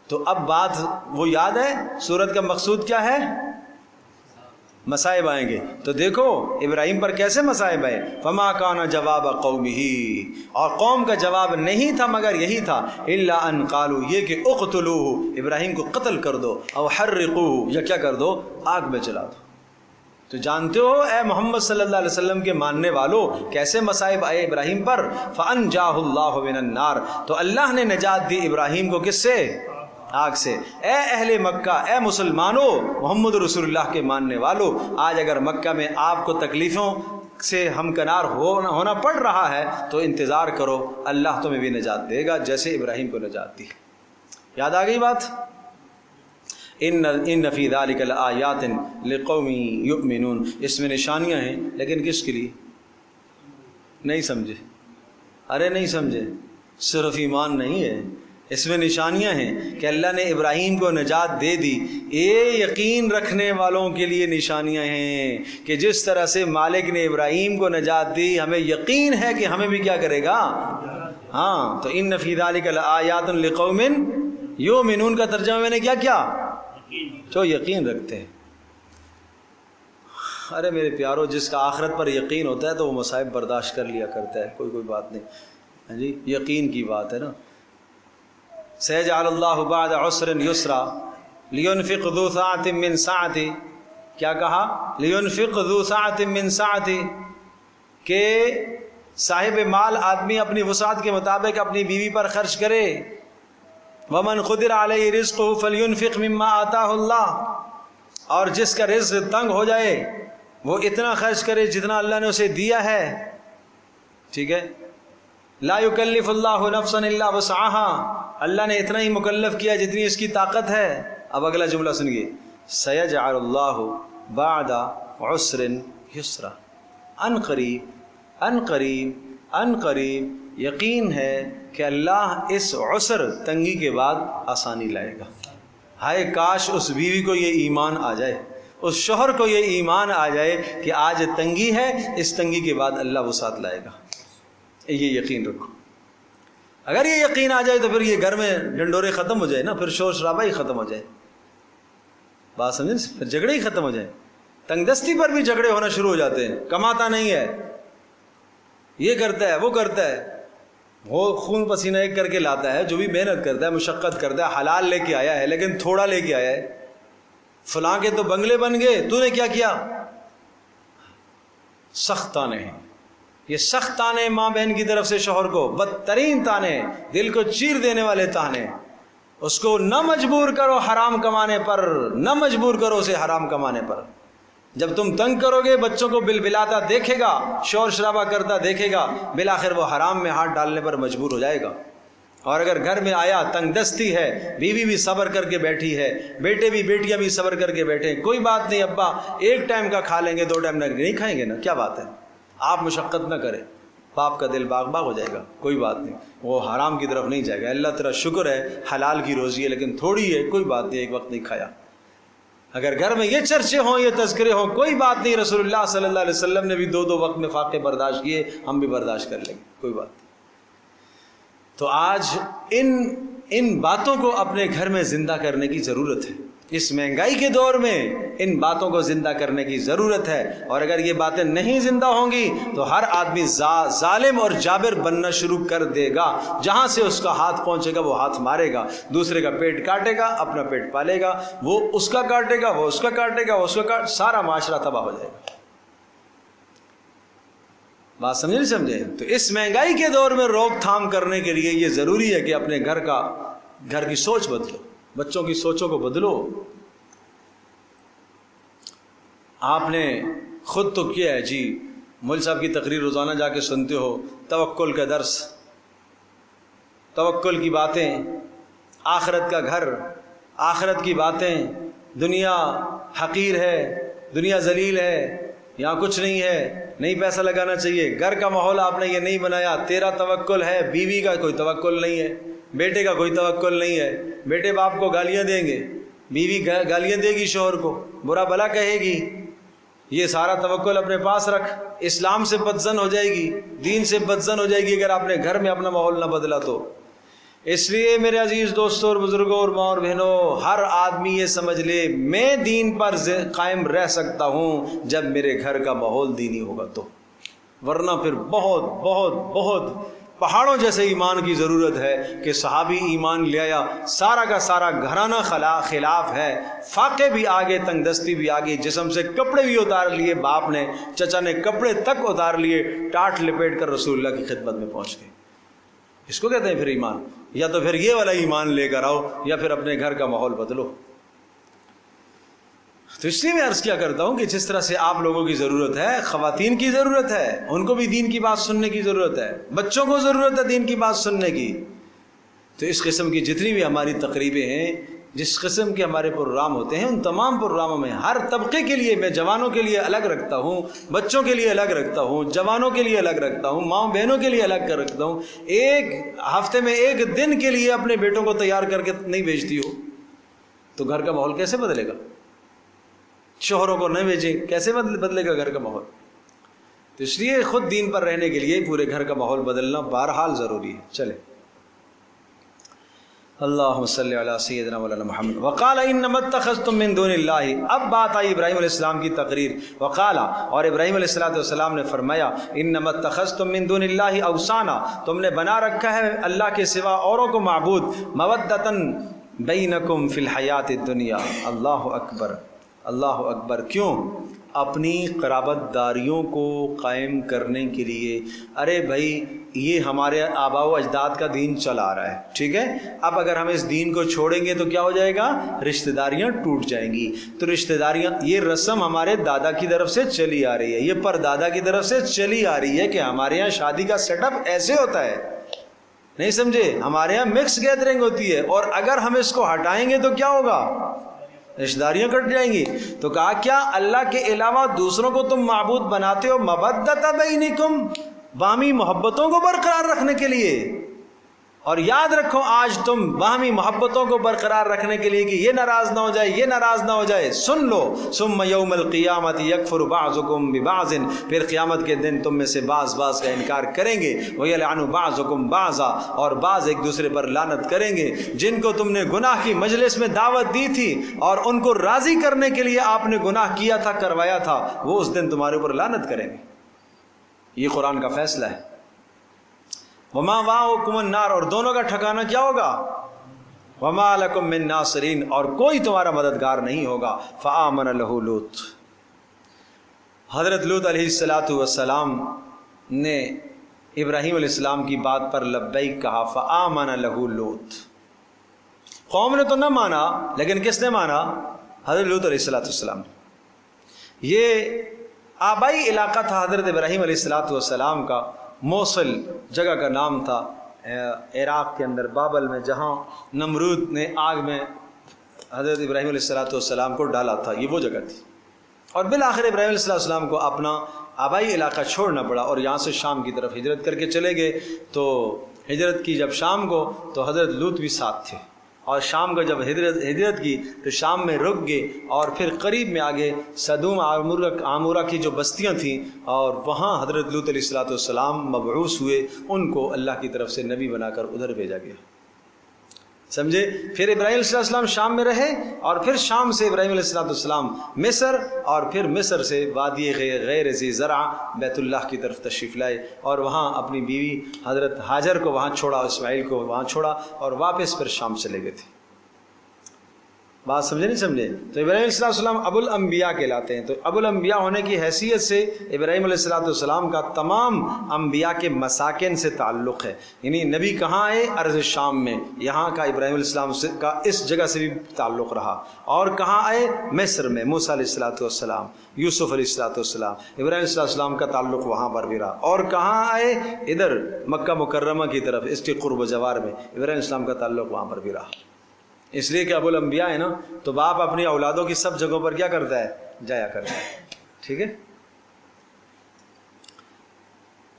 تو اب بات وہ یاد ہے، سورت کا مقصود کیا ہے؟ مصائب آئیں گے، تو دیکھو ابراہیم پر کیسے مصائب آئے۔ فما کان جواب قومہ، اور قوم کا جواب نہیں تھا مگر یہی تھا، الا ان قالوا، یہ کہ اقتلوہ، ابراہیم کو قتل کر دو، او حرقوہ، یا کیا کر دو؟ آگ میں جلا دو۔ تو جانتے ہو اے محمد صلی اللہ علیہ وسلم کے ماننے والوں کیسے مصائب آئے ابراہیم پر؟ فانجاہ اللہ من النار، تو اللہ نے نجات دی ابراہیم کو کس سے؟ آگ سے۔ اے اہل مکہ، اے مسلمانوں، محمد رسول اللہ کے ماننے والوں، آج اگر مکہ میں آپ کو تکلیفوں سے ہمکنار ہونا پڑ رہا ہے تو انتظار کرو، اللہ تمہیں بھی نجات دے گا جیسے ابراہیم کو نجات دی۔ یاد آ گئی بات؟ ان فی ذلک لآیات لقوم یؤمنون، اس میں نشانیاں ہیں، لیکن کس کے لیے؟ نہیں سمجھے؟ ارے نہیں سمجھے، صرف ایمان نہیں ہے، اس میں نشانیاں ہیں کہ اللہ نے ابراہیم کو نجات دے دی۔ یہ یقین رکھنے والوں کے لیے نشانیاں ہیں کہ جس طرح سے مالک نے ابراہیم کو نجات دی، ہمیں یقین ہے کہ ہمیں بھی کیا کرے گا۔ ہاں، تو ان فی ذلک لآیات لقوم یؤمنون کا ترجمہ میں نے کیا کیا؟ جو یقین رکھتے ہیں۔ ارے میرے پیارو، جس کا آخرت پر یقین ہوتا ہے تو وہ مصائب برداشت کر لیا کرتا ہے، کوئی بات نہیں۔ ہاں جی، یقین کی بات ہے نا۔ سيجعل الله بعد عسر يسرا لينفق ذو سعة من سعته، کیا کہا؟ لينفق ذو سعة من سعته، کہ صاحب مال آدمی اپنی وسعت کے مطابق اپنی بیوی پر خرچ کرے۔ ومن قدر علیہ رزقہ فلینفق مما آتاہ اللہ، اور جس کا رزق تنگ ہو جائے وہ اتنا خرچ کرے جتنا اللہ نے اسے دیا ہے۔ ٹھیک ہے، لا یکلف اللہ نفسا الا وسعها، اللہ نے اتنا ہی مکلف کیا جتنی اس کی طاقت ہے۔ اب اگلا جملہ سنیے، سیجعل اللہ بعد عسر یسرا، ان قریب ان قریب ان قریب یقین ہے کہ اللہ اس عسر تنگی کے بعد آسانی لائے گا۔ ہائے کاش اس بیوی کو یہ ایمان آ جائے، اس شوہر کو یہ ایمان آ جائے کہ آج تنگی ہے، اس تنگی کے بعد اللہ وسعت لائے گا۔ یہ یقین رکھو۔ اگر یہ یقین آ جائے تو پھر یہ گھر میں ڈنڈورے ختم ہو جائے نا، پھر شور شرابہ ہی ختم ہو جائے، بات سمجھیں، پھر جھگڑے ہی ختم ہو جائیں۔ تنگ دستی پر بھی جھگڑے ہونا شروع ہو جاتے ہیں، کماتا نہیں ہے، یہ کرتا ہے وہ کرتا ہے، وہ خون پسینہ ایک کر کے لاتا ہے، جو بھی محنت کرتا ہے مشقت کرتا ہے، حلال لے کے آیا ہے لیکن تھوڑا لے کے آیا ہے، فلاں کے تو بنگلے بن گئے، تو نے کیا کیا؟ سخت تانے ہیں، یہ سخت تانے ماں بہن کی طرف سے شوہر کو، بدترین تانے، دل کو چیر دینے والے تانے۔ اس کو نہ مجبور کرو حرام کمانے پر، نہ مجبور کرو اسے حرام کمانے پر۔ جب تم تنگ کرو گے بچوں کو بلبلاتا دیکھے گا، شور شرابہ کرتا دیکھے گا، بالآخر وہ حرام میں ہاتھ ڈالنے پر مجبور ہو جائے گا۔ اور اگر گھر میں آیا تنگ دستی ہے، بیوی بھی صبر کر کے بیٹھی ہے، بیٹے بھی بیٹیاں بھی صبر کر کے بیٹھے، کوئی بات نہیں ابا ایک ٹائم کا کھا لیں گے، 2 ٹائم نہیں کھائیں گے نا، کیا بات ہے، آپ مشقت نہ کریں، باپ کا دل باغ باغ ہو جائے گا، کوئی بات نہیں، وہ حرام کی طرف نہیں جائے گا۔ اللہ تیرا شکر ہے حلال کی روزی ہے لیکن تھوڑی ہے، کوئی بات نہیں، ایک وقت نہیں کھایا۔ اگر گھر میں یہ چرچے ہوں، یہ تذکرے ہوں، کوئی بات نہیں، رسول اللہ صلی اللہ علیہ وسلم نے بھی 2 وقت میں فاقے برداشت کیے، ہم بھی برداشت کر لیں گے، کوئی بات نہیں۔ تو آج ان باتوں کو اپنے گھر میں زندہ کرنے کی ضرورت ہے، اس مہنگائی کے دور میں ان باتوں کو زندہ کرنے کی ضرورت ہے، اور اگر یہ باتیں نہیں زندہ ہوں گی تو ہر آدمی ظالم اور جابر بننا شروع کر دے گا، جہاں سے اس کا ہاتھ پہنچے گا وہ ہاتھ مارے گا، دوسرے کا پیٹ کاٹے گا، اپنا پیٹ پالے گا، وہ اس کا کاٹے گا، وہ اس کا کاٹے گا، وہ اس کا سارا معاشرہ تباہ ہو جائے گا۔ بات سمجھے نہیں سمجھے؟ تو اس مہنگائی کے دور میں روک تھام کرنے کے لیے یہ ضروری ہے کہ اپنے گھر کی سوچ بدلو، بچوں کی سوچوں کو بدلو۔ آپ نے خود تو کیا ہے جی، مول صاحب کی تقریر روزانہ جا کے سنتے ہو، توکل کا درس، توکل کی باتیں، آخرت کا گھر، آخرت کی باتیں، دنیا حقیر ہے، دنیا ذلیل ہے، یہاں کچھ نہیں ہے، نہیں پیسہ لگانا چاہیے۔ گھر کا ماحول آپ نے یہ نہیں بنایا، تیرا توکل ہے، بیوی کا کوئی توکل نہیں ہے، بیٹے کا کوئی توکل نہیں ہے، بیٹے باپ کو گالیاں دیں گے، بیوی گالیاں دے گی شوہر کو، برا بھلا کہے گی، یہ سارا توکل اپنے پاس رکھ، اسلام سے بدزن ہو جائے گی، دین سے بدزن ہو جائے گی اگر آپ نے گھر میں اپنا ماحول نہ بدلا تو۔ اس لیے میرے عزیز دوستوں اور بزرگوں اور ماں اور بہنوں، ہر آدمی یہ سمجھ لے میں دین پر قائم رہ سکتا ہوں جب میرے گھر کا ماحول دینی ہوگا تو، ورنہ پھر بہت بہت بہت پہاڑوں جیسے ایمان کی ضرورت ہے کہ صحابی ایمان لے آیا، سارا کا سارا گھرانہ خلاف ہے، فاقے بھی آگے، تنگ دستی بھی آگے، جسم سے کپڑے بھی اتار لیے، باپ نے چچا نے کپڑے تک اتار لیے، ٹاٹ لپیٹ کر رسول اللہ کی خدمت میں پہنچ گئے۔ اس کو کہتے ہیں پھر ایمان۔ یا تو پھر یہ والا ایمان لے کر آؤ، یا پھر اپنے گھر کا ماحول بدلو۔ تو اس لیے میں عرض کیا کرتا ہوں کہ جس طرح سے آپ لوگوں کی ضرورت ہے، خواتین کی ضرورت ہے، ان کو بھی دین کی بات سننے کی ضرورت ہے، بچوں کو ضرورت ہے دین کی بات سننے کی۔ تو اس قسم کی جتنی بھی ہماری تقریبیں ہیں، جس قسم کے ہمارے پروگرام ہوتے ہیں، ان تمام پروگراموں میں ہر طبقے کے لیے، میں جوانوں کے لیے الگ رکھتا ہوں، بچوں کے لیے الگ رکھتا ہوں، جوانوں کے لیے الگ رکھتا ہوں، ماں بہنوں کے لیے الگ کر رکھتا ہوں۔ ایک ہفتے میں ایک دن کے لیے اپنے بیٹوں کو تیار کر کے نہیں بھیجتی ہو تو گھر کا ماحول کیسے بدلے گا؟ شوہروں کو نہ بھیجیں، کیسے بدلے گا گھر کا ماحول؟ تو اس لیے خود دین پر رہنے کے لیے پورے گھر کا ماحول بدلنا بہرحال ضروری ہے۔ چلے، اللہم صلی علی سیدنا مولانا محمد۔ وقال انما اتخذتم من دون اللہ، اب بات آئی ابراہیم علیہ السلام کی تقریر۔ وقال، اور ابراہیم علیہ السلام نے فرمایا، انما اتخذتم من دون اللہ اوثانا، تم نے بنا رکھا ہے اللہ کے سوا اوروں کو معبود، مودۃ بینکم فی الحیات الدنیا۔ اللہ اکبر، اللہ اکبر۔ کیوں؟ اپنی قرابت داریوں کو قائم کرنے کے لیے۔ ارے بھائی، یہ ہمارے آباء و اجداد کا دین چلا آ رہا ہے، ٹھیک ہے، اب اگر ہم اس دین کو چھوڑیں گے تو کیا ہو جائے گا؟ رشتہ داریاں ٹوٹ جائیں گی۔ تو رشتہ داریاں، یہ رسم ہمارے دادا کی طرف سے چلی آ رہی ہے، یہ پردادا کی طرف سے چلی آ رہی ہے کہ ہمارے یہاں شادی کا سیٹ اپ ایسے ہوتا ہے، نہیں سمجھے؟ ہمارے یہاں مکس گیدرنگ ہوتی ہے، اور اگر ہم اس کو ہٹائیں گے تو کیا ہوگا؟ رشتہ داریاں کٹ جائیں گی۔ تو کہا کیا اللہ کے علاوہ دوسروں کو تم معبود بناتے ہو مودۃ بینکم، باہمی محبتوں کو برقرار رکھنے کے لیے؟ اور یاد رکھو آج تم باہمی محبتوں کو برقرار رکھنے کے لیے کہ یہ ناراض نہ ہو جائے، یہ ناراض نہ ہو جائے، سن لو ثم یوم القیامت یکفر بعضکم ببعض، پھر قیامت کے دن تم میں سے بعض کا انکار کریں گے، ویلعن بعضکم بعضا، اور بعض ایک دوسرے پر لعنت کریں گے۔ جن کو تم نے گناہ کی مجلس میں دعوت دی تھی اور ان کو راضی کرنے کے لیے آپ نے گناہ کیا تھا، کروایا تھا، وہ اس دن تمہارے اوپر لعنت کریں گے۔ یہ قرآن کا فیصلہ ہے۔ وما واؤکم النار، اور دونوں کا ٹھکانہ کیا ہوگا؟ وما لکم من ناصرین، اور کوئی تمہارا مددگار نہیں ہوگا۔ فآمن لہ لوط، حضرت لوط علیہ السلام نے ابراہیم علیہ السلام کی بات پر لبیک کہا۔ فآمن لہ لوط، قوم نے تو نہ مانا، لیکن کس نے مانا؟ حضرت لوط علیہ السلام۔ یہ آبائی علاقہ تھا حضرت ابراہیم علیہ السلام کا، موصل جگہ کا نام تھا، عراق کے اندر بابل میں، جہاں نمرود نے آگ میں حضرت ابراہیم علیہ السلام کو ڈالا تھا، یہ وہ جگہ تھی۔ اور بالآخر ابراہیم علیہ السلام کو اپنا آبائی علاقہ چھوڑنا پڑا اور یہاں سے شام کی طرف ہجرت کر کے چلے گئے۔ تو ہجرت کی جب شام کو، تو حضرت لوط بھی ساتھ تھے، اور شام کو جب ہجرت کی تو شام میں رک گئے، اور پھر قریب میں آگے سدوم عامورہ کی جو بستیاں تھیں، اور وہاں حضرت لوط علیہ السلام مبعوث ہوئے، ان کو اللہ کی طرف سے نبی بنا کر ادھر بھیجا گیا، سمجھے؟ پھر ابراہیم علیہ السلام شام میں رہے، اور پھر شام سے ابراہیم علیہ السلام مصر، اور پھر مصر سے وادی غیر ذی زرع بیت اللہ کی طرف تشریف لائے، اور وہاں اپنی بیوی حضرت ہاجر کو وہاں چھوڑا، اسماعیل کو وہاں چھوڑا، اور واپس پھر شام چلے گئے تھے۔ بات سمجھے نہیں سمجھے؟ تو ابراہیم علیہ السلام ابو الانبیاء کہلاتے ہیں۔ تو ابو الانبیاء ہونے کی حیثیت سے ابراہیم علیہ السلام کا تمام انبیاء کے مساکن سے تعلق ہے، یعنی نبی کہاں آئے؟ ارض شام میں، یہاں کا ابراہیم علیہ السلام کا اس جگہ سے بھی تعلق رہا۔ اور کہاں آئے؟ مصر میں، موسیٰ علیہ السلام، یوسف علیہ السلام، ابراہیم علیہ السلام کا تعلق وہاں پر بھی رہا۔ اور کہاں آئے؟ ادھر مکہ مکرمہ کی طرف، اس کے قرب و جوار میں ابراہیم علیہ السلام کا تعلق وہاں پر بھی رہا۔ اس لیے کہ ابو الانبیاء ہے نا، تو باپ اپنی اولادوں کی سب جگہوں پر کیا کرتا ہے؟ جایا کرتا ہے، ٹھیک ہے؟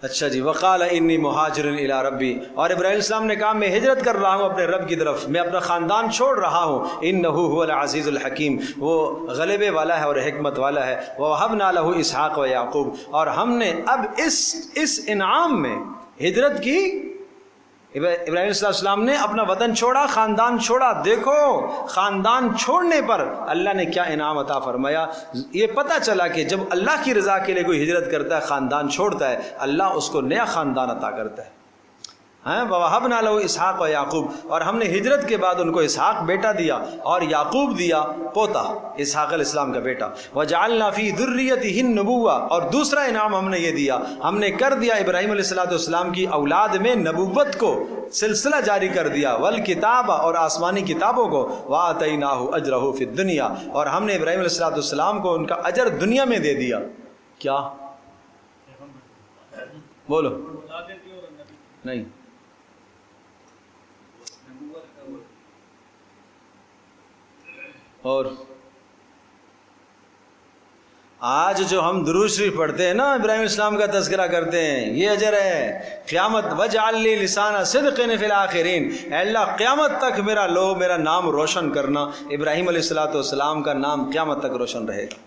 اچھا جی، وقال انی مہاجر الی ربی، اور ابراہیم السلام نے کہا میں ہجرت کر رہا ہوں اپنے رب کی طرف، میں اپنا خاندان چھوڑ رہا ہوں۔ انہ هو العزیز الحکیم، وہ غلبے والا ہے اور حکمت والا ہے۔ ووهبنا له اسحاق و یعقوب، اور ہم نے اب اس انعام میں ہجرت کی، ابراہیم علیہ السلام نے اپنا وطن چھوڑا، خاندان چھوڑا۔ دیکھو خاندان چھوڑنے پر اللہ نے کیا انعام عطا فرمایا۔ یہ پتہ چلا کہ جب اللہ کی رضا کے لیے کوئی ہجرت کرتا ہے، خاندان چھوڑتا ہے، اللہ اس کو نیا خاندان عطا کرتا ہے۔ وَوَهَبْنَا لَهُ اسحاق و یعقوب، اور ہم نے ہجرت کے بعد ان کو اسحاق بیٹا دیا اور یعقوب دیا پوتا، اسحاق علیہ السلام کا بیٹا۔ وَجَعَلْنَا فِي ذُرِّيَّتِهِ النُّبُوَّةَ، اور دوسرا انعام ہم نے یہ دیا، ہم نے کر دیا ابراہیم علیہ السلام کی اولاد میں نبوت کو سلسلہ جاری کر دیا، والکتاب، اور آسمانی کتابوں کو، وَآتَيْنَاهُ أَجْرَهُ فِي الدُّنْيَا، اور ہم نے ابراہیم علیہ السلام کو ان کا اجر دنیا میں دے دیا۔ کیا بولو؟ نہیں، اور آج جو ہم درود شریف پڑھتے ہیں نا، ابراہیم السلام کا تذکرہ کرتے ہیں، یہ اجر ہے قیامت۔ وَاجْعَلْ لِي لِسَانَ صِدْقٍ فِي الْآخِرِينَ، اے اللہ قیامت تک میرا نام روشن کرنا۔ ابراہیم علیہ السلام کا نام قیامت تک روشن رہے گا۔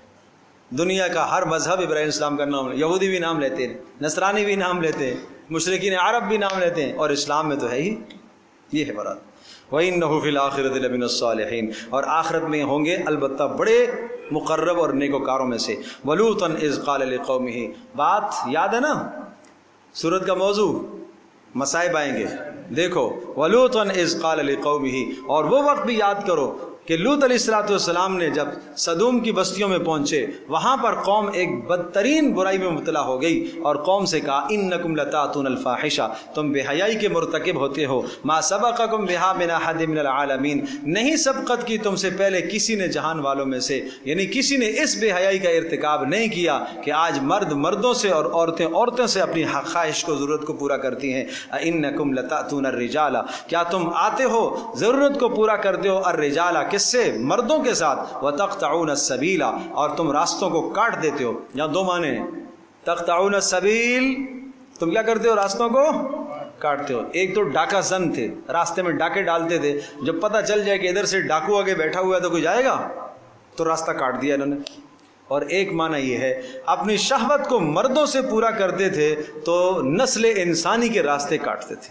دنیا کا ہر مذہب ابراہیم السلام کا نام، یہودی بھی نام لیتے ہیں، نصرانی بھی نام لیتے ہیں، مشرکین عرب بھی نام لیتے ہیں، اور اسلام میں تو ہے ہی، یہ ہے مراد۔ وَإِنَّهُ فِي الْآخِرَةِ لَمِنَ الصَّالِحِينَ، اور آخرت میں ہوں گے البتہ بڑے مقرب اور نیکوکاروں میں سے۔ وَلُوطًا إِذْ قَالَ لِقَوْمِهِ، بات یاد ہے نا، سورت کا موضوع مصائب آئیں گے، دیکھو وَلُوطًا إِذْ قَالَ لِقَوْمِهِ، اور وہ وقت بھی یاد کرو کہ لوط علیہ السلام نے جب سدوم کی بستیوں میں پہنچے، وہاں پر قوم ایک بدترین برائی میں مبتلا ہو گئی، اور قوم سے کہا انکم لتاتون الفاحشہ، تم بے حیائی کے مرتکب ہوتے ہو، ما سبقکم بها من احد من العالمین، نہیں سبقت کی تم سے پہلے کسی نے جہان والوں میں سے، یعنی کسی نے اس بے حیائی کا ارتکاب نہیں کیا کہ آج مرد مردوں سے اور عورتیں عورتوں سے اپنی خواہش کو، ضرورت کو پورا کرتی ہیں۔ انکم لتاتون الرجال، کیا تم آتے ہو ضرورت کو پورا کرتے ہو، الرجال کس سے؟ مردوں کے ساتھ، وَتَقْطَعُونَ السَّبِيلَ، اور تم راستوں کو کاٹ دیتے ہو۔ یہاں دو معنی ہیں، تقطعون السبیل، تم کیا کرتے ہو؟ راستوں کو کاٹتے ہو؟ ایک تو ڈاکہ زن تھے، راستے میں ڈاکے ڈالتے تھے، جب پتہ چل جائے کہ ادھر سے ڈاکو آگے بیٹھا ہوا ہے تو کوئی جائے گا، تو راستہ کاٹ دیا انہوں نے۔ اور ایک معنی یہ ہے اپنی شہوت کو مردوں سے پورا کرتے تھے تو نسل انسانی کے راستے کاٹتے تھے۔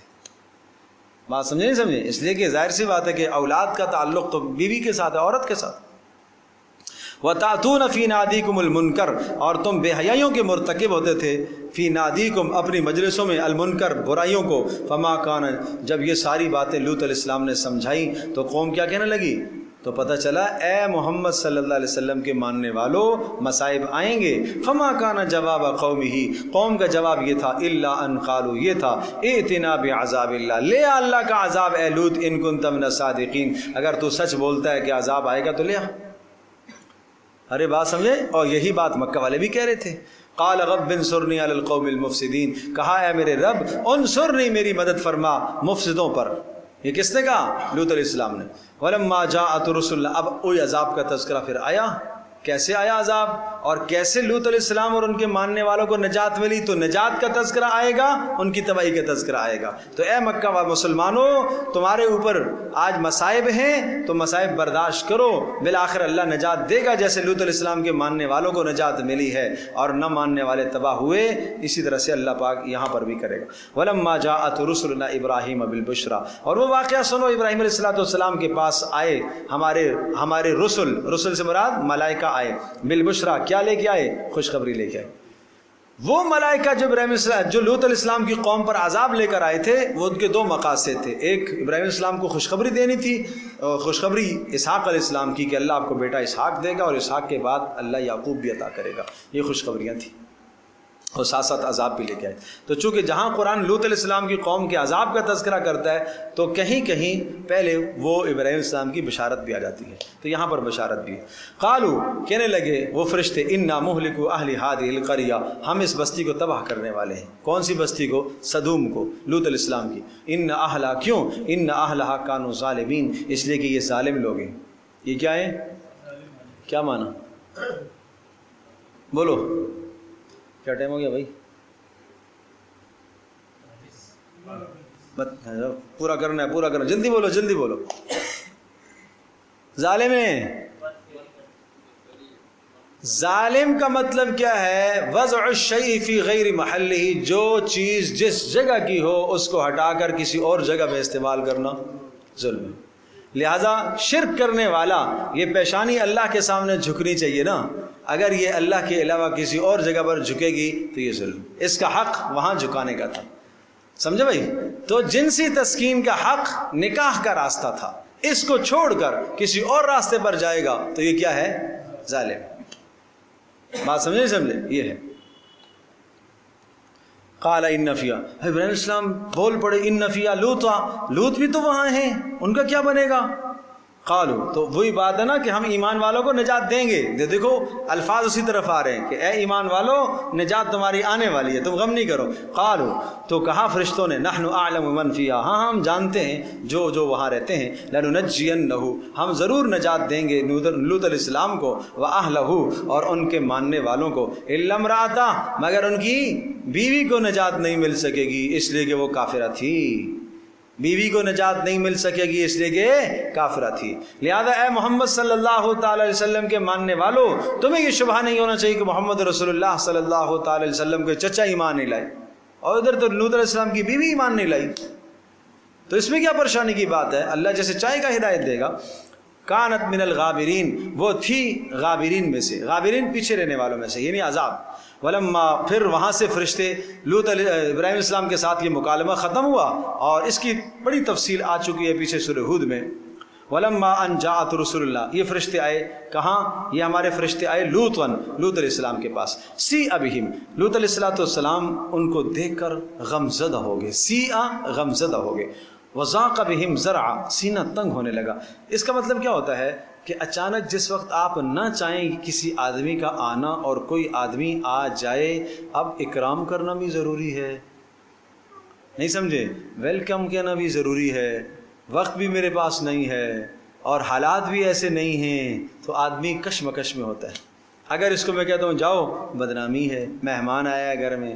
بات سمجھے نہیں سمجھے؟ اس لیے کہ ظاہر سی بات ہے کہ اولاد کا تعلق تو بیوی کے ساتھ ہے، عورت کے ساتھ۔ وَتَأْتُونَ فِي نَادِيكُمُ الْمُنْكَرَ، اور تم بے حیائیوں کے مرتکب ہوتے تھے، فی نادیکم، اپنی مجلسوں میں، المنکر، برائیوں کو۔ فما کان، جب یہ ساری باتیں لوط علیہ السلام نے سمجھائی تو قوم کیا کہنے لگی؟ تو پتہ چلا اے محمد صلی اللہ علیہ وسلم کے ماننے والوں مصائب آئیں گے۔ فما کان جواب قومہ، قوم کا جواب یہ تھا، الا ان قالوا، یہ تھا، ائتنا بعذاب اللہ، لے آ اللہ کا عذاب اے لوط، ان کنت من الصادقین، اگر تو سچ بولتا ہے کہ عذاب آئے گا تو لے آ۔ ارے بات سمجھے؟ اور یہی بات مکہ والے بھی کہہ رہے تھے۔ قال رب انصرنی علی القوم المفسدین، کہا اے میرے رب انصرنی، میری مدد فرما مفسدوں پر۔ یہ کس نے کہا؟ لوط علیہ السلام نے۔ ولما جاءت رسل، اب وہی عذاب کا تذکرہ پھر آیا۔ کیسے آیا عذاب اور کیسے لوط علیہ السلام اور ان کے ماننے والوں کو نجات ملی؟ تو نجات کا تذکرہ آئے گا، ان کی تباہی کا تذکرہ آئے گا۔ تو اے مکہ و مسلمانوں، تمہارے اوپر آج مصائب ہیں تو مصائب برداشت کرو، بالآخر اللہ نجات دے گا، جیسے لوط علیہ السلام کے ماننے والوں کو نجات ملی ہے اور نہ ماننے والے تباہ ہوئے، اسی طرح سے اللہ پاک یہاں پر بھی کرے گا۔ ولما جاءت رسلنا ابراہیم بالبشرا، اور وہ واقعہ سنو، ابراہیم علیہ السلام کے پاس آئے ہمارے رسل سے مراد ملائکہ آئے، بالبشرا، کیا لے کے آئے؟ خوشخبری لے کے آئے۔ وہ ملائکہ جو لوط علیہ السلام کی قوم پر عذاب لے کر آئے تھے، وہ ان کے دو مقاصد تھے۔ ایک ابراہیم علیہ السلام کو خوشخبری دینی تھی، خوشخبری اسحاق علیہ السلام کی کہ اللہ آپ کو بیٹا اسحاق دے گا اور اسحاق کے بعد اللہ یعقوب بھی عطا کرے گا، یہ خوشخبریاں تھیں، اور ساتھ ساتھ عذاب بھی لے کے آئے۔ تو چونکہ جہاں قرآن لوط علیہ السلام کی قوم کے عذاب کا تذکرہ کرتا ہے تو کہیں کہیں پہلے وہ ابراہیم علیہ السلام کی بشارت بھی آ جاتی ہے، تو یہاں پر بشارت بھی ہے۔ قالو، کہنے لگے وہ فرشتے، انا مہلکو اہل ہذہ القریہ، ہم اس بستی کو تباہ کرنے والے ہیں۔ کون سی بستی کو؟ صدوم کو، لوط علیہ السلام کی۔ ان اہلہا، کیوں؟ ان اہلہا کانوا ظالمین، اس لیے کہ یہ ظالم لوگ ہیں۔ یہ کیا ہے؟ کیا معنی؟ بولو، کیا ٹائم ہو گیا بھائی؟ پورا کرنا ہے، پورا کرنا، جلدی بولو جلدی بولو۔ ظالم ہے، ظالم کا مطلب کیا ہے؟ وضع الشیء فی غیر محلہ، جو چیز جس جگہ کی ہو اس کو ہٹا کر کسی اور جگہ میں استعمال کرنا ظلم ہے۔ لہذا شرک کرنے والا یہ پیشانی اللہ کے سامنے جھکنی چاہیے نا، اگر یہ اللہ کے علاوہ کسی اور جگہ پر جھکے گی تو یہ ظلم، اس کا حق وہاں جھکانے کا تھا، سمجھے بھائی؟ تو جنسی تسکین کا حق نکاح کا راستہ تھا، اس کو چھوڑ کر کسی اور راستے پر جائے گا تو یہ کیا ہے؟ ظالم۔ بات سمجھے سمجھے؟ یہ ہے۔ قال ان فیہا، ابراہیم علیہ السلام بول پڑے، ان فیہا لوطا، لوط بھی تو وہاں ہیں، ان کا کیا بنے گا؟ قالو، تو وہی بات ہے نا کہ ہم ایمان والوں کو نجات دیں گے۔ دیکھو الفاظ اسی طرف آ رہے ہیں کہ اے ایمان والو، نجات تمہاری آنے والی ہے، تم غم نہیں کرو۔ قالو، تو کہا فرشتوں نے، نحن اعلم من فیہا، ہاں ہم جانتے ہیں جو وہاں رہتے ہیں، لننجینہ، ہم ضرور نجات دیں گے لوط علیہ السلام کو، واہلہ، اور ان کے ماننے والوں کو، الا امرأتہ، مگر ان کی بیوی کو نجات نہیں مل سکے گی، اس لیے کہ وہ کافرہ تھی، بیوی کو نجات نہیں مل سکے گی اس لیے کہ کافرہ تھی۔ لہذا اے محمد صلی اللہ تعالی علیہ وسلم کے ماننے والوں، تمہیں یہ شبہ نہیں ہونا چاہیے کہ محمد رسول اللہ صلی اللہ تعالی علیہ وسلم کے چچا ایمان نہیں لائے اور ادھر تو لوط علیہ السلام کی بیوی ایمان نہیں لائی، تو اس میں کیا پریشانی کی بات ہے؟ اللہ جیسے چاہے گا ہدایت دے گا۔ کانت من الغابرین، وہ تھی غابرین میں سے، غابرین پیچھے رہنے والوں میں سے، یعنی عذاب۔ ولما، پھر وہاں سے فرشتے ابراہیم علیہ السلام کے ساتھ یہ مکالمہ ختم ہوا، اور اس کی بڑی تفصیل آ چکی ہے پیچھے سورہ ہود میں۔ ولما ان جاءت رسول اللہ، یہ فرشتے آئے کہاں؟ یہ ہمارے فرشتے آئے لوط علیہ السلام کے پاس۔ سی ابہم، لوط علیہ السلام ان کو دیکھ کر غمزدہ ہو گئے، غمزدہ ہو گئے، وضاق بہم ذرعا، سینہ تنگ ہونے لگا۔ اس کا مطلب کیا ہوتا ہے کہ اچانک جس وقت آپ نہ چاہیں کسی آدمی کا آنا اور کوئی آدمی آ جائے، اب اکرام کرنا بھی ضروری ہے، نہیں سمجھے؟ ویلکم کہنا بھی ضروری ہے، وقت بھی میرے پاس نہیں ہے اور حالات بھی ایسے نہیں ہیں، تو آدمی کشمکش میں ہوتا ہے۔ اگر اس کو میں کہتا ہوں جاؤ، بدنامی ہے، مہمان آیا ہے گھر میں،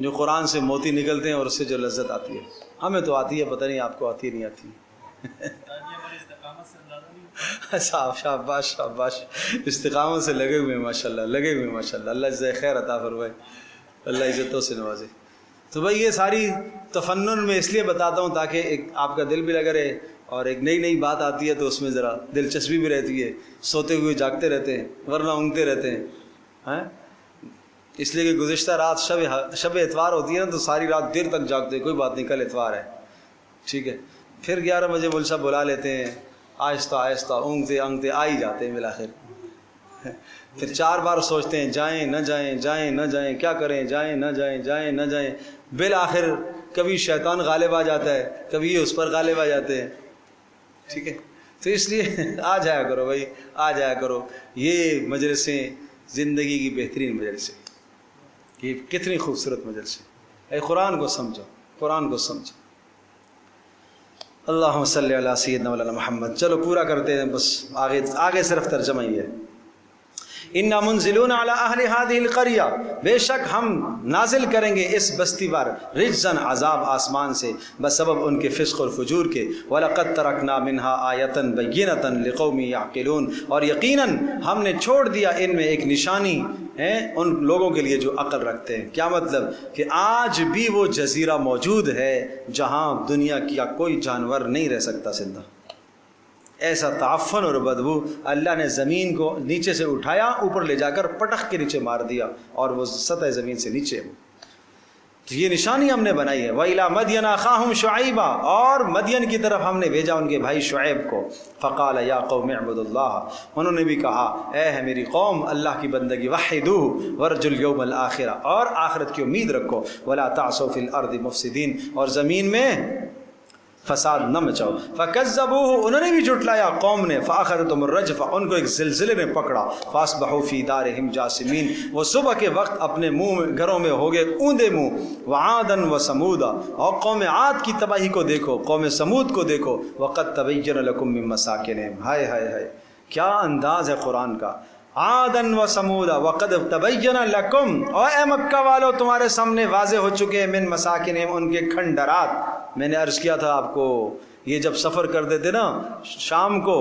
جو قرآن سے موتی نکلتے ہیں اور اس سے جو لذت آتی ہے. ہمیں تو آتی ہے، پتہ نہیں آپ کو آتی ہے نہیں آتی. شاباش شاباش، استقامت سے لگے ہوئے ہیں ماشاء اللہ، لگے ہوئے ہیں ماشاء اللہ. اللہ جزائے خیر عطا فرمائے، اللہ عزتوں سے نوازے. تو بھائی یہ ساری تفنن میں اس لیے بتاتا ہوں تاکہ ایک آپ کا دل بھی لگا رہے، اور ایک نئی نئی بات آتی ہے تو اس میں ذرا دلچسپی بھی رہتی ہے. سوتے ہوئے جاگتے رہتے ہیں ورنہ اونگتے رہتے ہیں. اس لیے کہ گزشتہ رات شب اتوار ہوتی ہے نا، تو ساری رات دیر تک جاگتے ہیں. کوئی بات نہیں، کل اتوار ہے، ٹھیک ہے. پھر 11 بجے مول صاحب بلا لیتے ہیں، آہستہ آہستہ اونگتے اونگتے آ ہی جاتے ہیں بالآخر. پھر 4 بار سوچتے ہیں جائیں نہ جائیں، جائیں نہ جائیں، کیا کریں، جائیں نہ جائیں، جائیں نہ جائیں. بالآخر کبھی شیطان غالب آ جاتا ہے، کبھی یہ اس پر غالب آ جاتے ہیں. ٹھیک ہے، تو اس لیے آ جایا کرو بھائی، آ جایا کرو. یہ مجلسیں زندگی کی بہترین مجلسیں، یہ کتنی خوبصورت مجلس ہے. اے قرآن کو سمجھو، قرآن کو سمجھو. اللہم صلی علی سیدنا مولانا محمد. چلو پورا کرتے ہیں، بس آگے صرف ترجمہ ہی ہے. انا منزلون علی اہل هذه القریہ، بے شک ہم نازل کریں گے اس بستی پر رجزن عذاب آسمان سے بسبب ان کے فسق اور فجور کے. وَلَقَدْ تَرَكْنَا مِنْهَا آیَةً بَيِّنَةً لِقَوْمٍ يَعْقِلُونَ، اور یقیناً ہم نے چھوڑ دیا ان میں ایک نشانی ہے ان لوگوں کے لیے جو عقل رکھتے ہیں. کیا مطلب؟ کہ آج بھی وہ جزیرہ موجود ہے جہاں دنیا کا کوئی جانور نہیں رہ سکتا زندہ. ایسا تعفن اور بدبو، اللہ نے زمین کو نیچے سے اٹھایا، اوپر لے جا کر پٹخ کے نیچے مار دیا اور وہ سطح زمین سے نیچے. تو یہ نشانی ہم نے بنائی ہے. وَإِلَىٰ مَدْيَنَ أَخَاهُمْ شُعَيْبًا، اور مدین کی طرف ہم نے بھیجا ان کے بھائی شعیب کو. فَقَالَ يَا قَوْمِ اعْبُدُوا اللَّهَ، انہوں نے بھی کہا اے ہے میری قوم اللہ کی بندگی. وَحِّدُوهُ وَارْجُوا الْيَوْمَ الْآخِرَةَ، اور آخرت کی امید رکھو. وَلَا تَعْصَوْا فِي الْأَرْضِ مُفْسِدِينَ، اور زمین میں فساد نہ مچاؤ. فَكَذَّبُوهُ، انہوں نے بھی جھٹلایا قوم نے. فَأَخَذَتْهُمُ الرَّجْفَةُ، ان کو ایک زلزلے نے پکڑا. فَأَصْبَحُوا فِي دَارِهِمْ جَاثِمِينَ، وہ صبح کے وقت اپنے گھروں میں ہو گئے اوندے منہ. وَعَادًا وَثَمُودَ، اور قوم عاد کی تباہی کو دیکھو، قوم سمود کو دیکھو. وَقَدْ تَبَيَّنَ لَكُم مِّن مَّسَاكِنِهِمْ، ہائے ہائے ہائے کیا انداز ہے قرآن کا. عادًا وثمود وقد تبین لکم، اور اے مکہ والو تمہارے سامنے واضح ہو چکے ہیں من مساکنہم، ان کے کھنڈرات. میں نے عرض کیا تھا آپ کو، یہ جب سفر کرتے تھے نا شام کو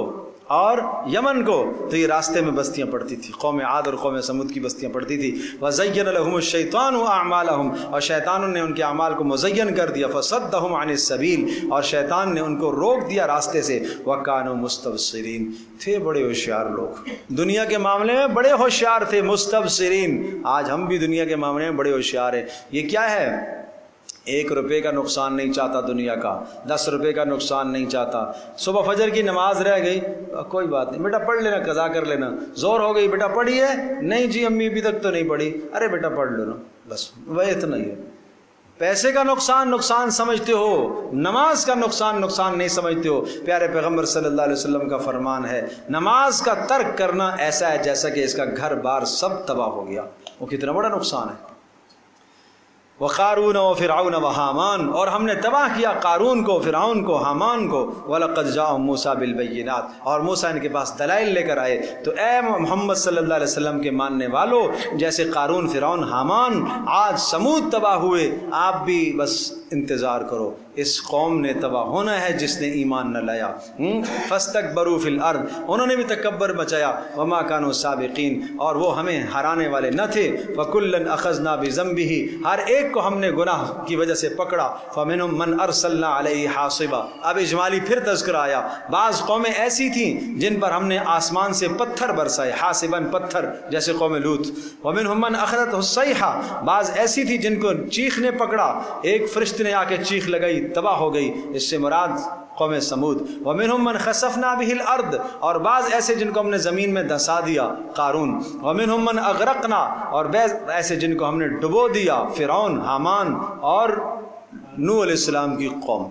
اور یمن کو، تو یہ راستے میں بستیاں پڑتی تھی. قوم عاد اور قوم سمود کی بستیاں پڑتی تھی. وَزَيَّنَ لَهُمُ الشَّيْطَانُ أَعْمَالَهُمْ، اور شیطانوں نے ان کے اعمال کو مزین کر دیا. فَصَدَّهُمْ عَنِ السَّبِيلِ، اور شیطان نے ان کو روک دیا راستے سے. وَكَانُوا مُسْتَبْصِرِينَ، تھے بڑے ہوشیار لوگ، دنیا کے معاملے میں بڑے ہوشیار تھے. مستبصرین، آج ہم بھی دنیا کے معاملے میں بڑے ہوشیار ہیں. یہ کیا ہے؟ 1 روپے کا نقصان نہیں چاہتا دنیا کا، 10 روپے کا نقصان نہیں چاہتا. صبح فجر کی نماز رہ گئی، کوئی بات نہیں بیٹا پڑھ لینا، قضا کر لینا. زور ہو گئی، بیٹا پڑھی ہے؟ نہیں جی امی ابھی تک تو نہیں پڑھی. ارے بیٹا پڑھ لو نا، بس وہ اتنا ہی ہے. پیسے کا نقصان سمجھتے ہو، نماز کا نقصان نہیں سمجھتے ہو. پیارے پیغمبر صلی اللہ علیہ وسلم کا فرمان ہے نماز کا ترک کرنا ایسا ہے جیسا کہ اس کا گھر بار سب تباہ ہو گیا. وہ کتنا بڑا نقصان ہے. وقارون و فرعون و حامان، اور ہم نے تباہ کیا قارون کو، فرعون کو، حامان کو. وَلَقَدْ جَاءَهُم مُوسَىٰ بِالْبَيِّنَاتِ، اور موسیٰ ان کے پاس دلائل لے کر آئے. تو اے محمد صلی اللہ علیہ وسلم کے ماننے والو، جیسے قارون، فرعون، حامان، آج سمود تباہ ہوئے، آپ بھی بس انتظار کرو. اس قوم نے تباہ ہونا ہے جس نے ایمان نہ لایا. فَاسْتَكْبَرُوا فِي الْأَرْضِ، انہوں نے بھی تکبر مچایا. وَمَا كَانُوا سَابِقِينَ، اور وہ ہمیں ہرانے والے نہ تھے. وَكُلًّا أَخَذْنَا بِذَنبِهِ، ہر ایک کو ہم نے گناہ کی وجہ سے پکڑا. فَمِنْهُم مَّنْ أَرْسَلْنَا عَلَيْهِ حَاصِبًا، اب اجمالی پھر تذکرہ آیا. بعض قومیں ایسی تھیں جن پر ہم نے آسمان سے پتھر برسائے، حاصباً پتھر، جیسے قوم لوط. وَمِنْهُم مَّنْ أَخَذَتْهُ الصَّيْحَةُ، بعض ایسی تھی جن کو چیخ نے پکڑا، ایک فرشتے نے آ کے چیخ لگائی، تباہ ہو گئی. اس سے مراد قوم سمود. وَمِنْهُم مَّنْ خَسَفْنَا بِهِ الْأَرْضِ، اور بعض ایسے جن کو ہم نے زمین میں دھسا دیا، قارون. وَمِنْهُم مَّنْ أَغْرَقْنَا، اور بعض ایسے جن کو ہم نے ڈبو دیا، فرعون، حامان اور نوح علیہ السلام کی قوم.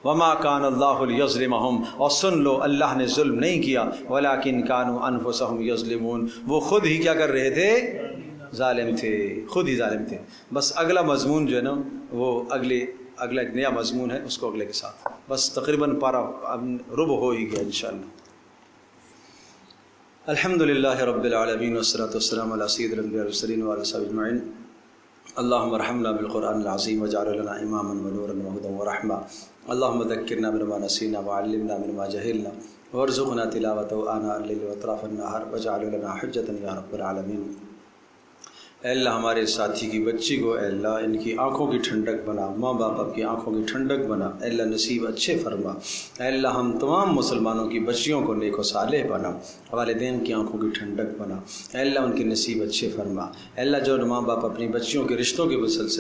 وَمَا كَانَ اللَّهُ لِيَظْلِمَهُمْ، اور سن لو اللہ نے ظلم نہیں کیا. وَلَكِنْ كَانُوا أَنفُسَهُمْ يَظْلِمُونَ، وہ خود ہی کیا کر رہے تھے؟ ظالم تھے، خود ہی ظالم تھے. بس اگلا مضمون جو ہے نا وہ اگلا ایک نیا مضمون ہے، اس کو اگلے کے ساتھ. بس تقریباً پارہ ربع ہو ہی گیا انشاءاللہ. الحمدللہ رب العالمین والصلاۃ والسلام علی سید الانبیاء والمرسلین وعلی صحبہ اجمعین۔ اللہم ارحمنا بالقرآن العظیم واجعل لنا اماما ونورا وہدی ورحمہ۔ اللہم ذکرنا مما نسینا وعلمنا مما جہلنا وارزقنا تلاوتہ آناء اللیل واطراف النہار واجعل لنا حجۃ یا رب العالمین۔ اے اللہ ہمارے ساتھی کی بچی کو اے اللہ ان کی آنکھوں کی ٹھنڈک بنا، ماں باپ کی آنکھوں کی ٹھنڈک بنا، اے اللہ نصیب اچھے فرما۔ اے اللہ ہم تمام مسلمانوں کی بچیوں کو نیک و صالح بنا، والدین کی آنکھوں کی ٹھنڈک بنا، اے اللہ ان کے نصیب اچھے فرما۔ اے اللہ جو ماں باپ اپنی بچیوں کے رشتوں کے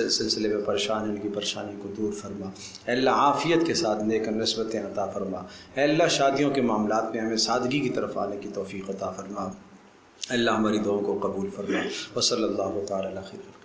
سلسلے میں پریشان ہیں ان کی پریشانی کو دور فرما۔ اے اللہ عافیت کے ساتھ نیک نسبتیں عطا فرما۔ اے اللہ شادیوں کے معاملات میں ہمیں سادگی کی طرف آنے کی توفیق عطا فرما۔ اللہ ہماری دعاؤں کو قبول فرما۔ وصلی اللہ تعالی علی خیر۔